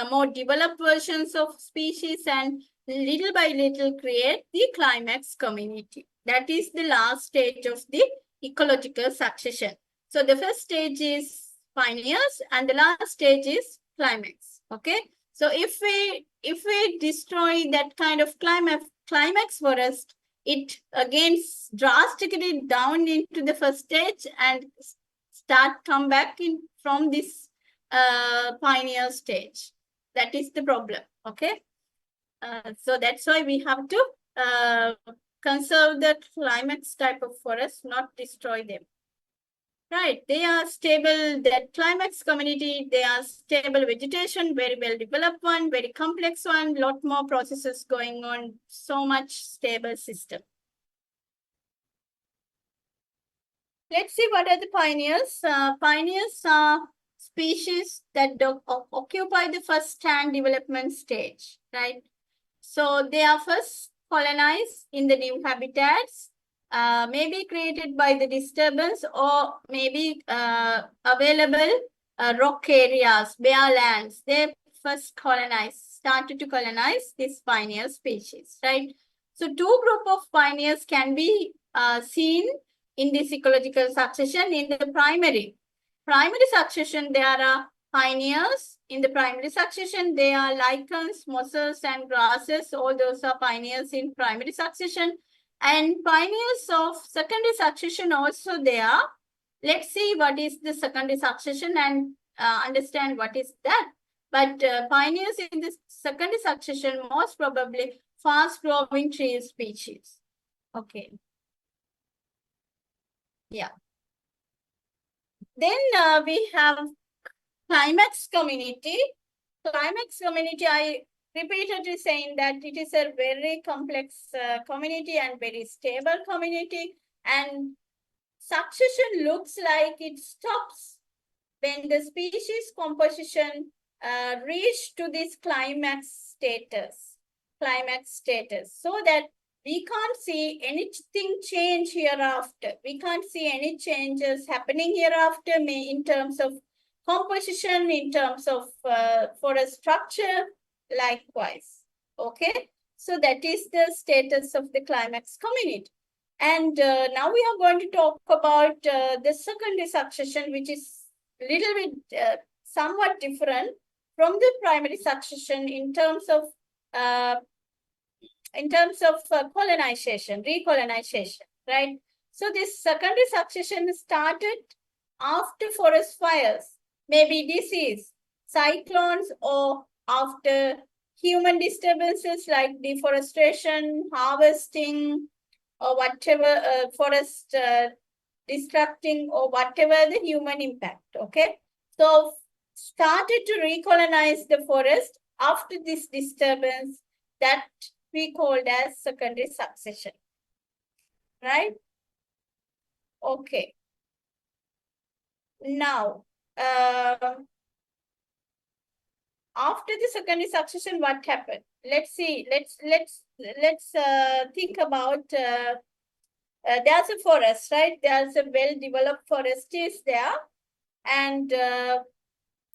more developed versions of species, and little by little create the climax community. That is the last stage of the ecological succession. So the first stage is pioneers and the last stage is climax. Okay. So if we destroy that kind of climax forest, it again drastically down into the first stage and come back in from this pioneer stage. That is the problem. Okay. So that's why we have to conserve the climax type of forest, not destroy them. Right, they are stable, that climax community, they are stable vegetation, very well developed one, very complex one, lot more processes going on, so much stable system. Let's see what are the pioneers. Pioneers are species that occupy the first stand development stage, right? So they are first colonized in the new habitats, maybe created by the disturbance or maybe available rock areas, bare lands. They first started to colonize this pioneer species, right? So two groups of pioneers can be seen in this ecological succession. In the primary succession, there are pioneers. In the primary succession, they are lichens, mosses, and grasses. All those are pioneers in primary succession. And pioneers of secondary succession also there. Let's see what is the secondary succession and understand what is that. But pioneers in the secondary succession, most probably fast-growing tree species. Okay. Yeah. Then we have climax community. Climax community, I repeatedly saying that it is a very complex community and very stable community, and succession looks like it stops when the species composition reach to this climax status, so that we can't see anything change hereafter. We can't see any changes happening hereafter in terms of composition, in terms of forest structure, likewise. Okay, so that is the status of the climax community. And now we are going to talk about the secondary succession, which is a little bit somewhat different from the primary succession in terms of colonization, recolonization, right? So this secondary succession started after forest fires, maybe disease, cyclones, or after human disturbances like deforestation, harvesting, or whatever, forest destructing, or whatever the human impact, okay? So started to recolonize the forest after this disturbance, that we called as secondary succession, right? Okay. Now, after the secondary succession, what happened? Let's see. Let's think about. There's a forest, right? There's a well-developed forest is there, and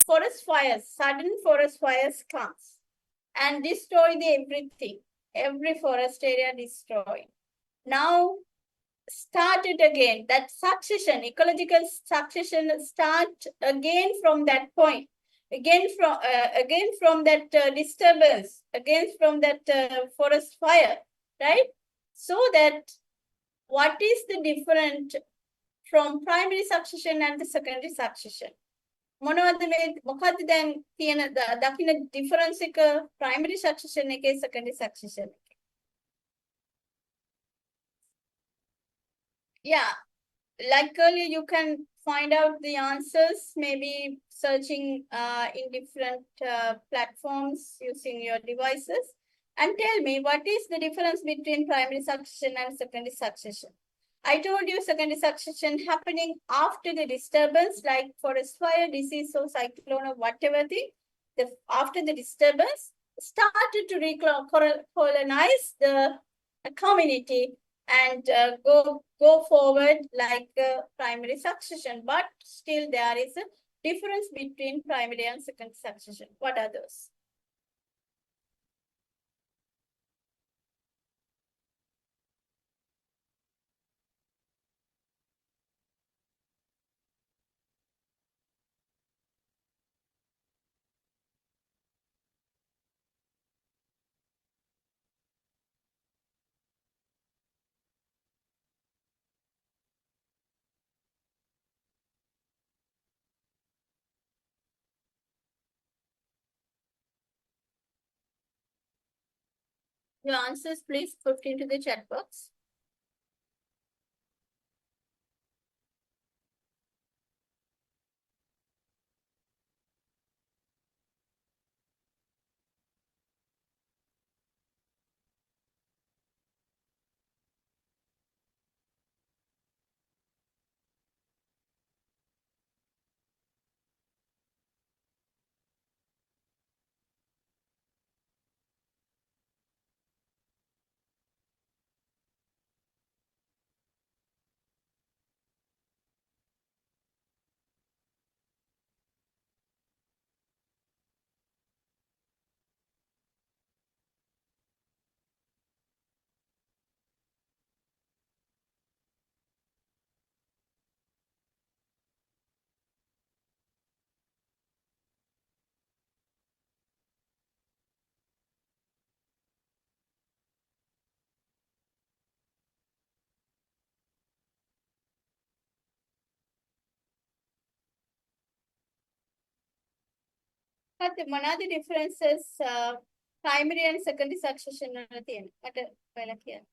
forest fires. Sudden forest fires comes and destroy everything. Every forest area destroyed. Now started again, that succession, ecological succession start again from that point, again from that disturbance, again from that forest fire, right? So that what is the difference from primary succession and the secondary succession? මොනවද මේ මොකද්ද දැන් තියෙන දකින්න difference එක primary succession එකේ secondary succession එකේ? Yeah, like earlier you can find out the answers maybe searching in different platforms using your devices, and tell me what is the difference between primary succession and secondary succession. I told you secondary succession happening after the disturbance, like forest fire, disease or cyclone or whatever thing. After the disturbance, started to colonize the community and go forward like primary succession. But still there is a difference between primary and secondary succession. What are those? Your answers, please put into the chat box. මොනවාද differences primary and secondary succession වල තියෙන? මට ඔයාලා කියන්න.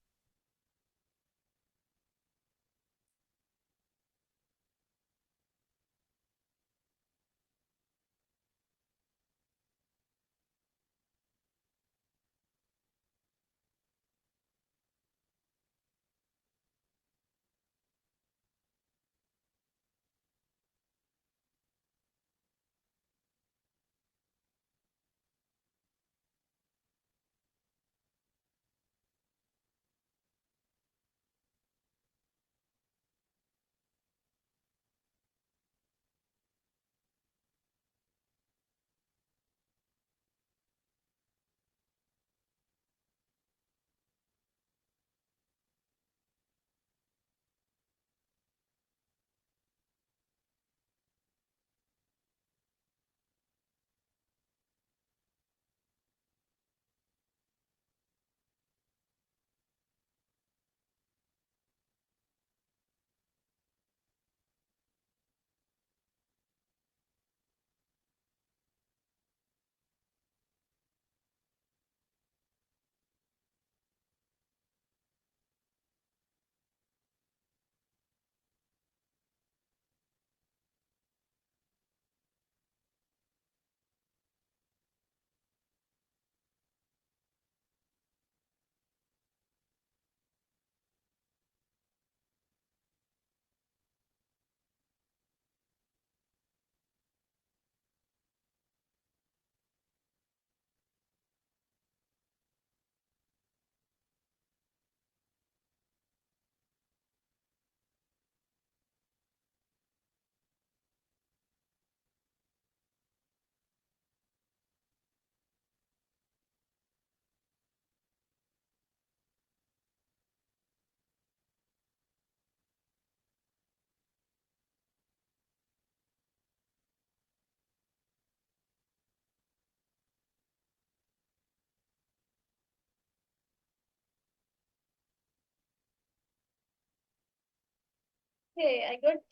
Okay, I got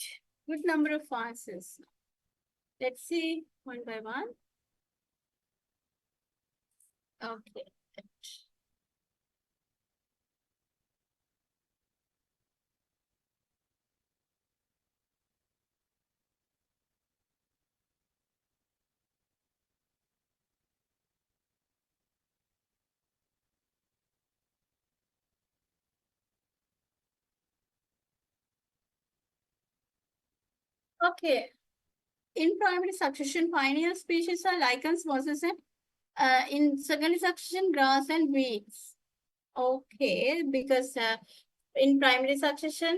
good number of answers. Let's see one by one. Okay. Okay. In primary succession, pioneer species are lichens, mosses, and in secondary succession, grass and weeds. Okay, because in primary succession,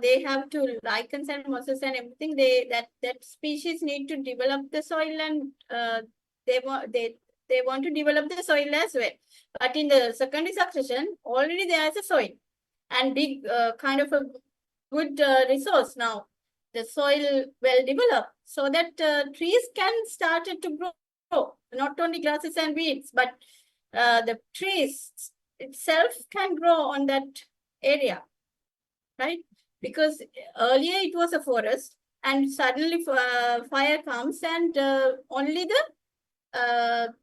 they have to lichens and mosses and everything. That species need to develop the soil and they want to develop the soil as well. But in the secondary succession, already there is a soil and big kind of a good resource now. The soil well developed so that trees can start to grow. Not only grasses and weeds, but the trees itself can grow on that area, right? Because earlier it was a forest and suddenly fire comes and only the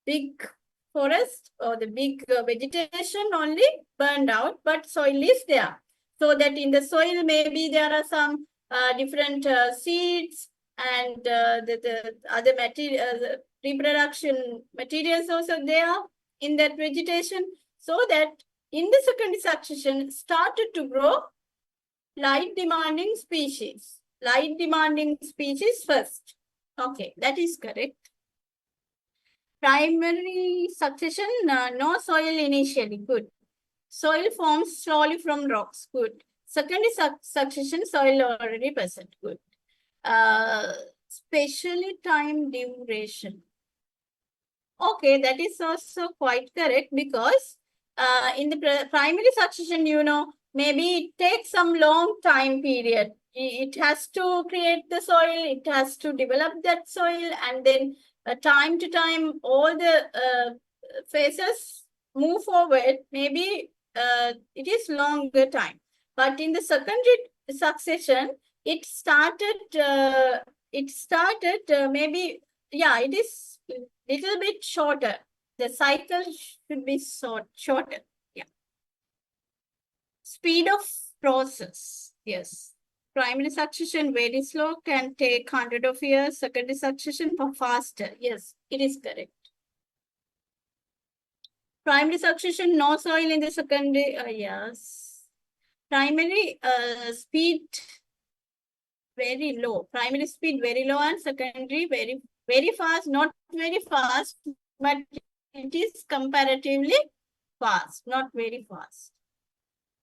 big forest or the big vegetation only burned out, but soil is there. So that in the soil, maybe there are some different seeds and the other material, reproduction materials also there in that vegetation. So that in the secondary succession started to grow light demanding species. Light demanding species first. Okay, that is correct. Primary succession, no soil initially, good. Soil forms slowly from rocks, good. Secondary succession, soil already present, good. Spatially time duration. Okay, that is also quite correct because in the primary succession, maybe it takes some long time period. It has to create the soil, it has to develop that soil, and then time to time, all the phases move forward. Maybe it is longer time. But in the secondary succession, it started maybe, yeah, it is little bit shorter. The cycle should be shorter. Yeah. Speed of process. Yes. Primary succession very slow, can take 100 of years. Secondary succession faster. Yes, it is correct. Primary succession, no soil in the secondary. Yes. Primary speed very low. Primary speed very low and secondary very fast. Not very fast, but it is comparatively fast, not very fast.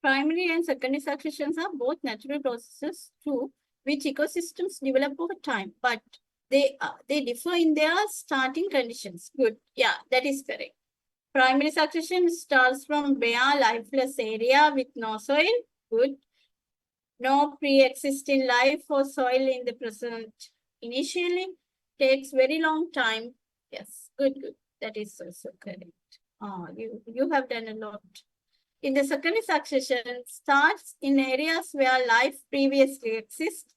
Primary and secondary successions are both natural processes too, which ecosystems develop over time, but they differ in their starting conditions. Good. Yeah, that is correct. Primary succession starts from bare lifeless area with no soil. Good. No pre-existing life or soil in the present. Initially, takes very long time. Yes, good. That is also correct. You have done a lot. In the secondary succession, starts in areas where life previously exists,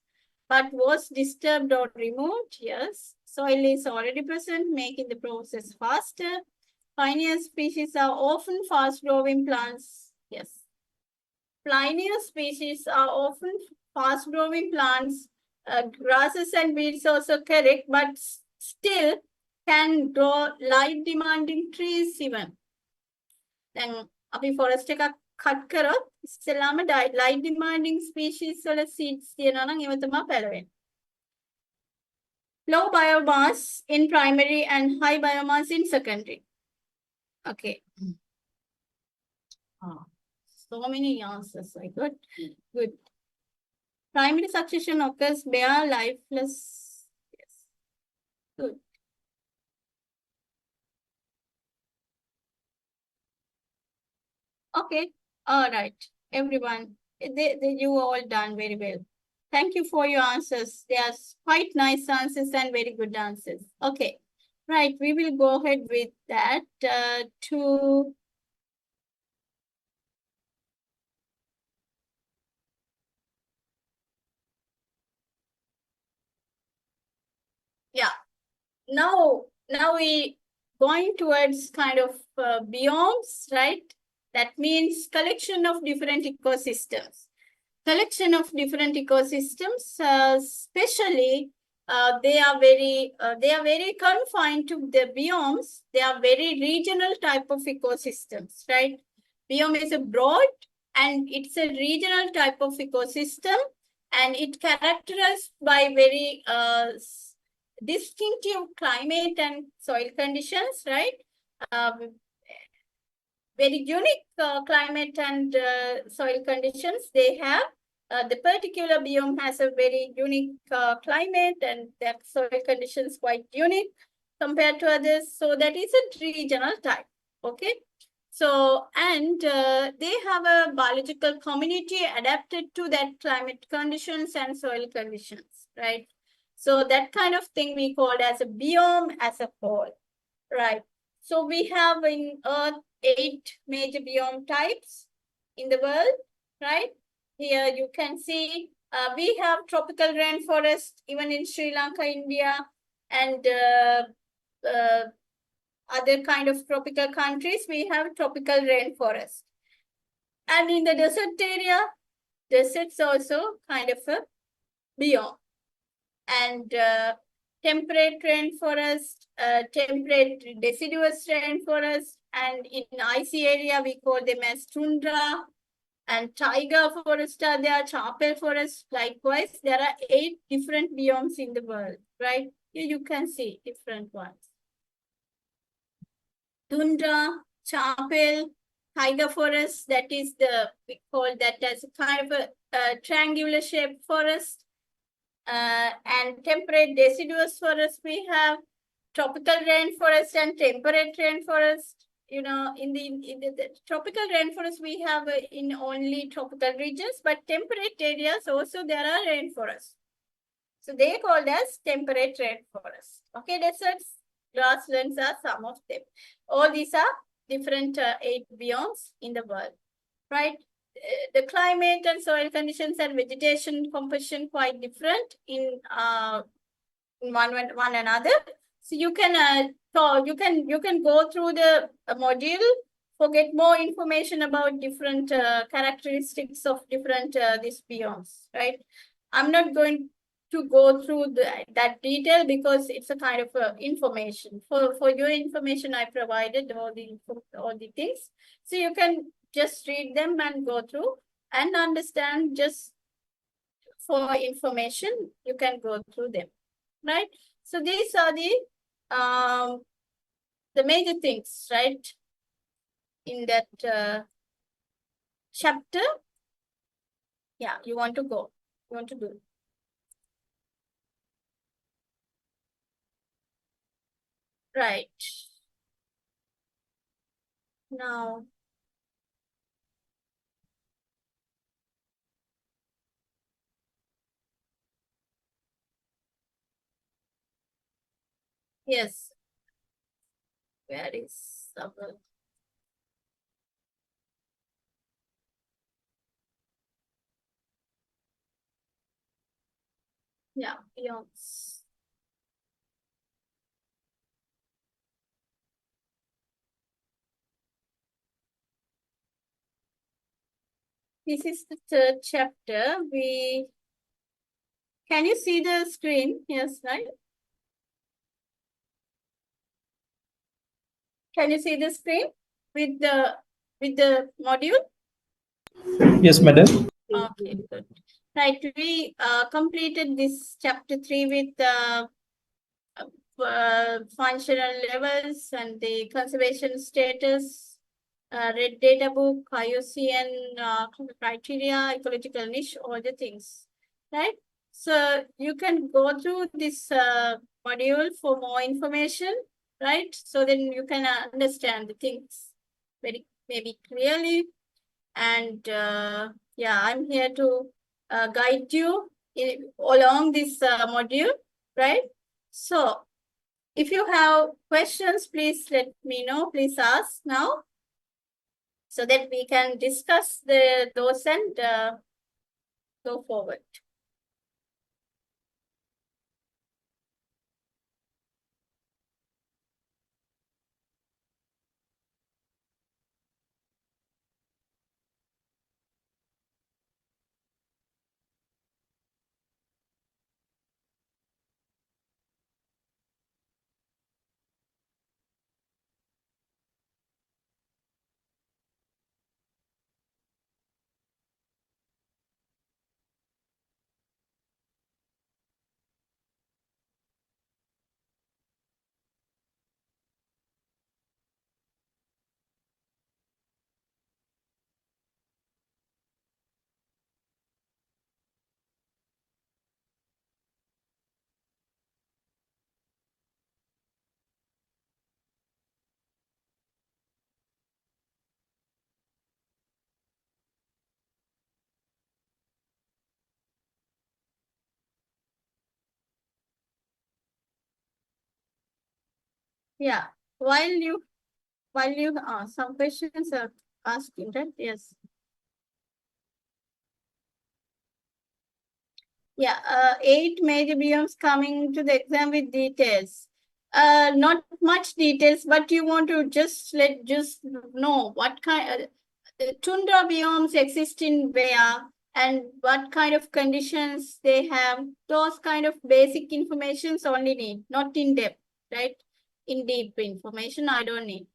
but was disturbed or removed. Yes, soil is already present, making the process faster. Pioneer species are often fast-growing plants. Yes. Pioneer species are often fast-growing plants. Grasses and weeds also correct, but still can grow light-demanding trees even. Then, අපි forest එකක් cut කරොත් ඉස්සෙල්ලාම light demanding species වල seeds තියෙනවා නම් ඒව තමයි පැලවෙන්නේ. Low biomass in primary and high biomass in secondary. Okay. So many answers I got. Good. Primary succession occurs bare lifeless. Yes. Good. Okay. All right. Everyone, you all done very well. Thank you for your answers. They are quite nice answers and very good answers. Okay. Right. We will go ahead with that to now we going towards kind of biomes, right? That means collection of different ecosystems. Collection of different ecosystems, especially they are very confined to the biomes. They are very regional type of ecosystems, right? Biome is a broad and it's a regional type of ecosystem, and it characterized by very distinctive climate and soil conditions, right? Very unique climate and soil conditions they have. The particular biome has a very unique climate, and that soil conditions quite unique compared to others. So that is a regional type. Okay. So, and they have a biological community adapted to that climate conditions and soil conditions, right? So that kind of thing we call as a biome as a whole, right? So we have in Earth 8 major biome types in the world, right? Here you can see we have tropical rainforest even in Sri Lanka, India, and other kind of tropical countries. We have tropical rainforest. And in the desert area, deserts also kind of a biome. And temperate rainforest, temperate deciduous rainforest, and in icy area we call them as tundra, and taiga forest are there, chapel forest. Likewise, there are 8 different biomes in the world, right? Here you can see different ones. Tundra, chapel, taiga forest, that is we call that as a kind of a triangular shaped forest. And temperate deciduous forest, we have tropical rainforest and temperate rainforest. You know, in the tropical rainforest, we have in only tropical regions, but temperate areas also there are rainforests. So they are called as temperate rainforest. Okay, deserts, grasslands are some of them. All these are different 8 biomes in the world, right? The climate and soil conditions and vegetation composition quite different in one another. So you can you can go through the module for get more information about different characteristics of different these biomes, right? I'm not going to go through that detail because it's a kind of information. For your information, I provided all the things, so you can just read them and go through and understand. Just for information, you can go through them, right? So these are the major things, right, in that chapter. Yeah, you want to do. Right. Now, yes. Where is our... Yeah, biomes. This is the 3rd chapter. Can you see the screen? Yes, right? Can you see the screen with the module? Yes, madam. Okay, good. Right, we completed this chapter 3 with functional levels and the conservation status, red data book, IUCN criteria, ecological niche, all the things, right? So you can go through this module for more information, right? So then you can understand the things very maybe clearly. And yeah, I'm here to guide you along this module, right? So if you have questions, please let me know. Please ask now so that we can discuss those and go forward. Yeah, while you some questions are asking, right? Yes. Yeah, 8 major biomes coming to the exam with details. Not much details, but you want to just know what kind tundra biomes exist in where and what kind of conditions they have. Those kind of basic informations only need, not in depth, right? In deep information, I don't need.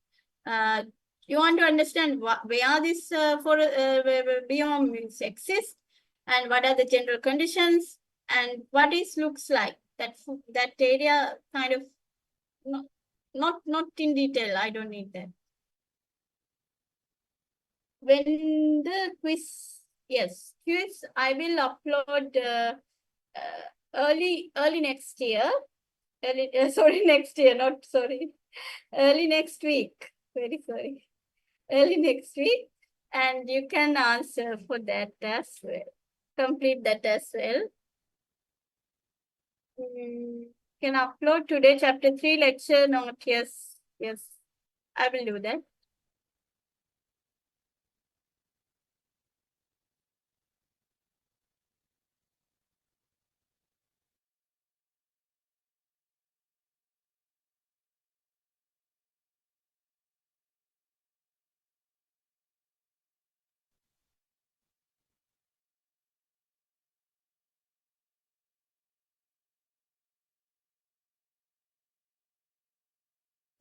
You want to understand where this biomes exist and what are the general conditions and what it looks like. That area kind of not in detail. I don't need that. When the quiz, yes, quiz, I will upload early next year. Sorry, next year, not sorry. Early next week. Very sorry. Early next week, and you can answer for that as well. Complete that as well. Can upload today chapter 3 lecture note. Yes, yes, I will do that.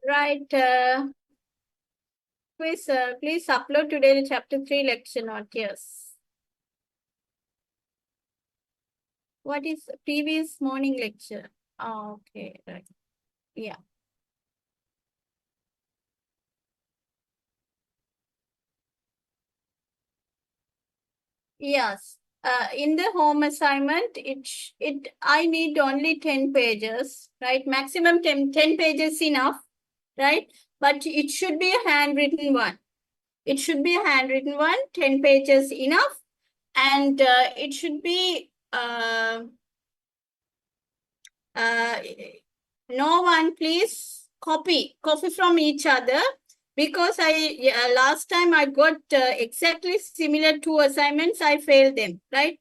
Right. Please upload today the chapter 3 lecture note. Yes. What is previous morning lecture? Oh, okay, right. Yeah. Yes. In the home assignment, I need only 10 pages, right? Maximum 10 pages enough, right? But it should be a handwritten one. It should be a handwritten one, 10 pages enough. And it should be no one please copy from each other, because last time I got exactly similar 2 assignments, I failed them, right?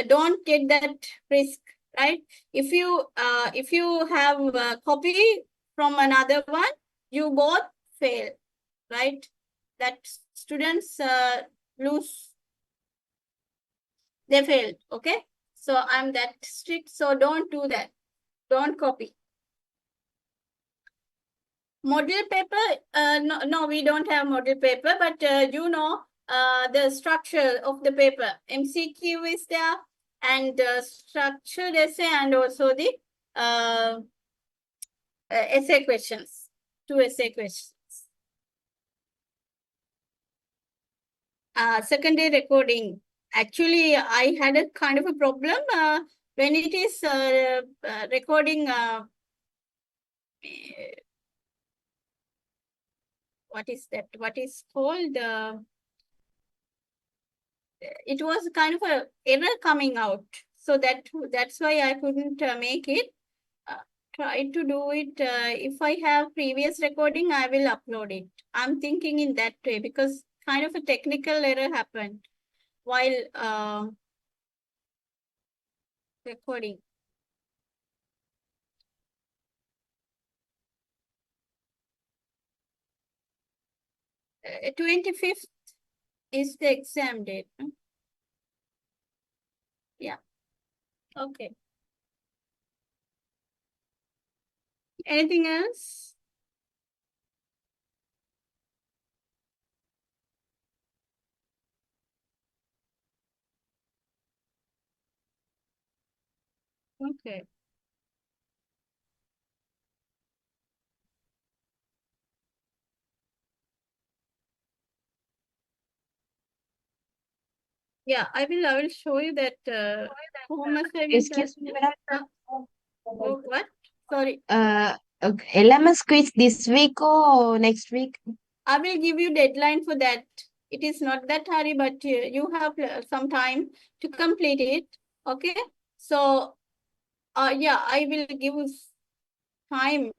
Don't get that risk, right? If you have a copy from another one, you both fail, right? That students lose, they failed, okay? So I'm that strict, so don't do that. Don't copy. Model paper, no, we don't have model paper, but the structure of the paper. MCQ is there, and structured essay, and also the essay questions, 2 essay questions. Secondary recording. Actually, I had a kind of a problem when it is recording. What is that? What is called? It was kind of a error coming out, so that's why I couldn't make it. Try to do it. If I have previous recording, I will upload it. I'm thinking in that way, because kind of a technical error happened while recording. 25th is the exam date. Yeah. Okay. Anything else? Okay. Yeah, I will show you that home assignment. Excuse me, madam. Oh, what? Sorry. Okay. LMS quiz this week or next week? I will give you deadline for that. It is not that hurry, but you have some time to complete it. Okay. So, yeah, I will give time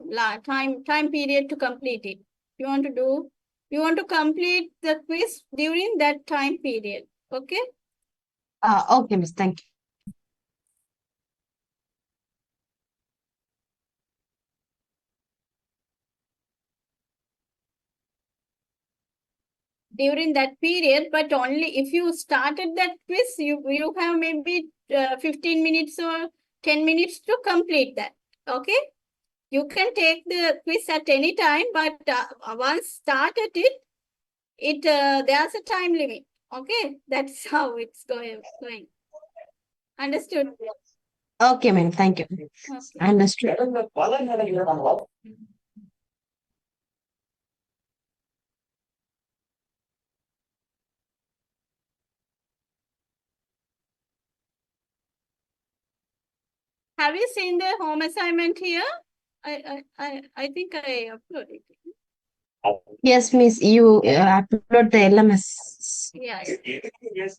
period to complete it. You want to complete the quiz during that time period. Okay? Okay, Miss. Thank you. During that period, but only if you started that quiz, you have maybe 15 minutes or 10 minutes to complete that. Okay? You can take the quiz at any time, but once started it there's a time limit. Okay? That's how it's going. Understood? Okay, ma'am. Thank you. Okay. Understood. Have you seen the home assignment here? I think I uploaded it. Yes, Miss. You upload the LMS. Yeah. Yes.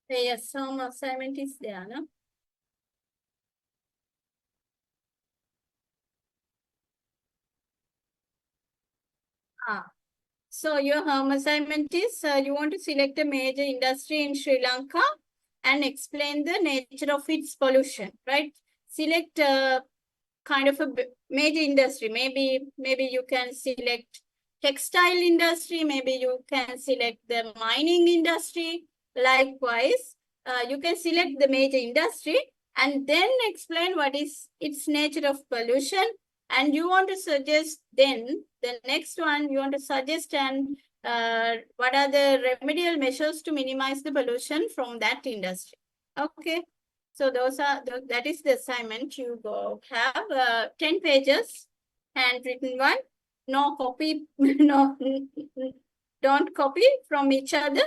Yes, home assignment is there, no? So your home assignment is you want to select a major industry in Sri Lanka and explain the nature of its pollution, right? Select kind of a major industry. Maybe you can select textile industry. Maybe you can select the mining industry. Likewise, you can select the major industry and then explain what is its nature of pollution. And you want to suggest then the next one you want to suggest and what are the remedial measures to minimize the pollution from that industry. Okay. So that is the assignment. You go have 10 pages, handwritten one. No copy, no, don't copy from each other.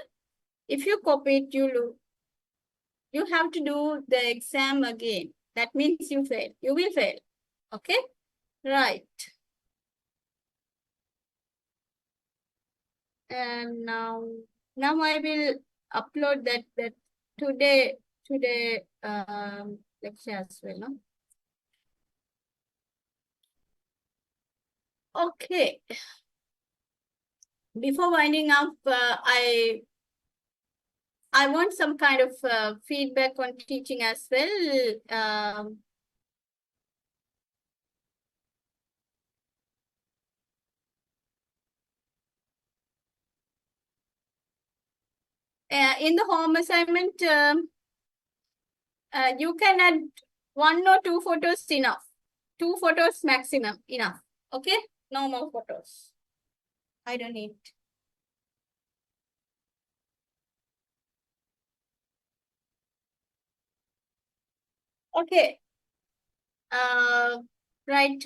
If you copy it, you have to do the exam again. That means you fail. You will fail. Okay? Right. And now I will upload that today lecture as well. No? Okay. Before winding up, I want some kind of feedback on teaching as well. In the home assignment, you can add 1 or 2 photos enough. 2 photos maximum enough. Okay? No more photos. I don't need. Okay. Right.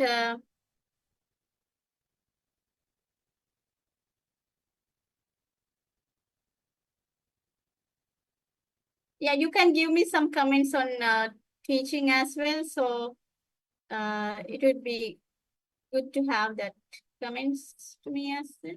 Yeah, you can give me some comments on teaching as well. So it would be good to have that comments to me as well.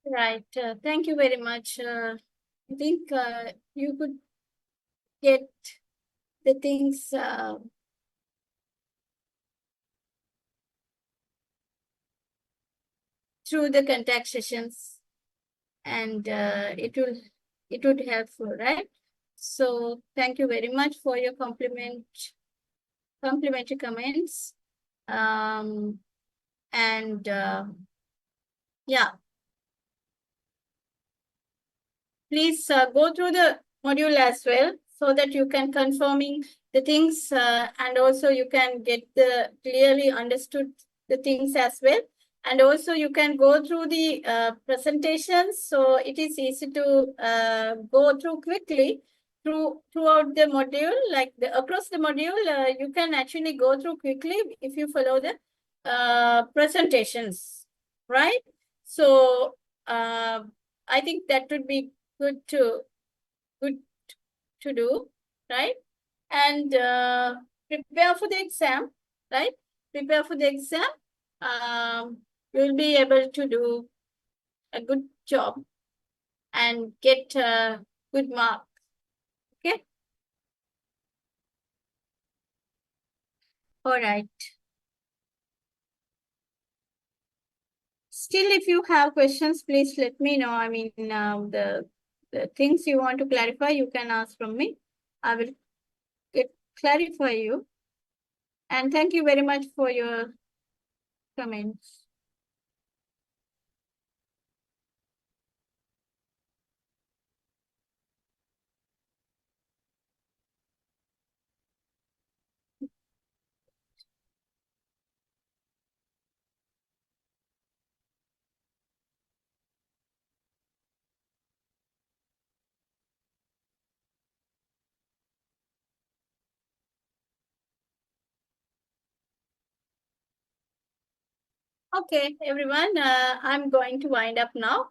Right. Thank you very much. I think you could get the things through the contact sessions, and it would helpful, right? So thank you very much for your complimentary comments. And yeah, please go through the module as well so that you can confirming the things and also you can get the clearly understood the things as well. And also you can go through the presentations, so it is easy to go through quickly throughout the module, like across the module, you can actually go through quickly if you follow the presentations, right? So I think that would be good to do, right? And prepare for the exam, right? Prepare for the exam. You'll be able to do a good job and get a good mark. Okay. All right. Still, if you have questions, please let me know. I mean, the things you want to clarify, you can ask from me. I will clarify you. And thank you very much for your comments. Okay, everyone, I'm going to wind up now.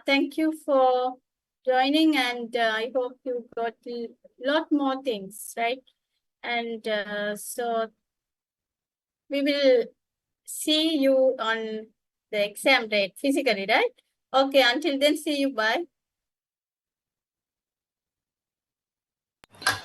Thank you for joining, and I hope you got a lot more things, right? And so we will see you on the exam date physically, right? Okay, until then, see you. Bye.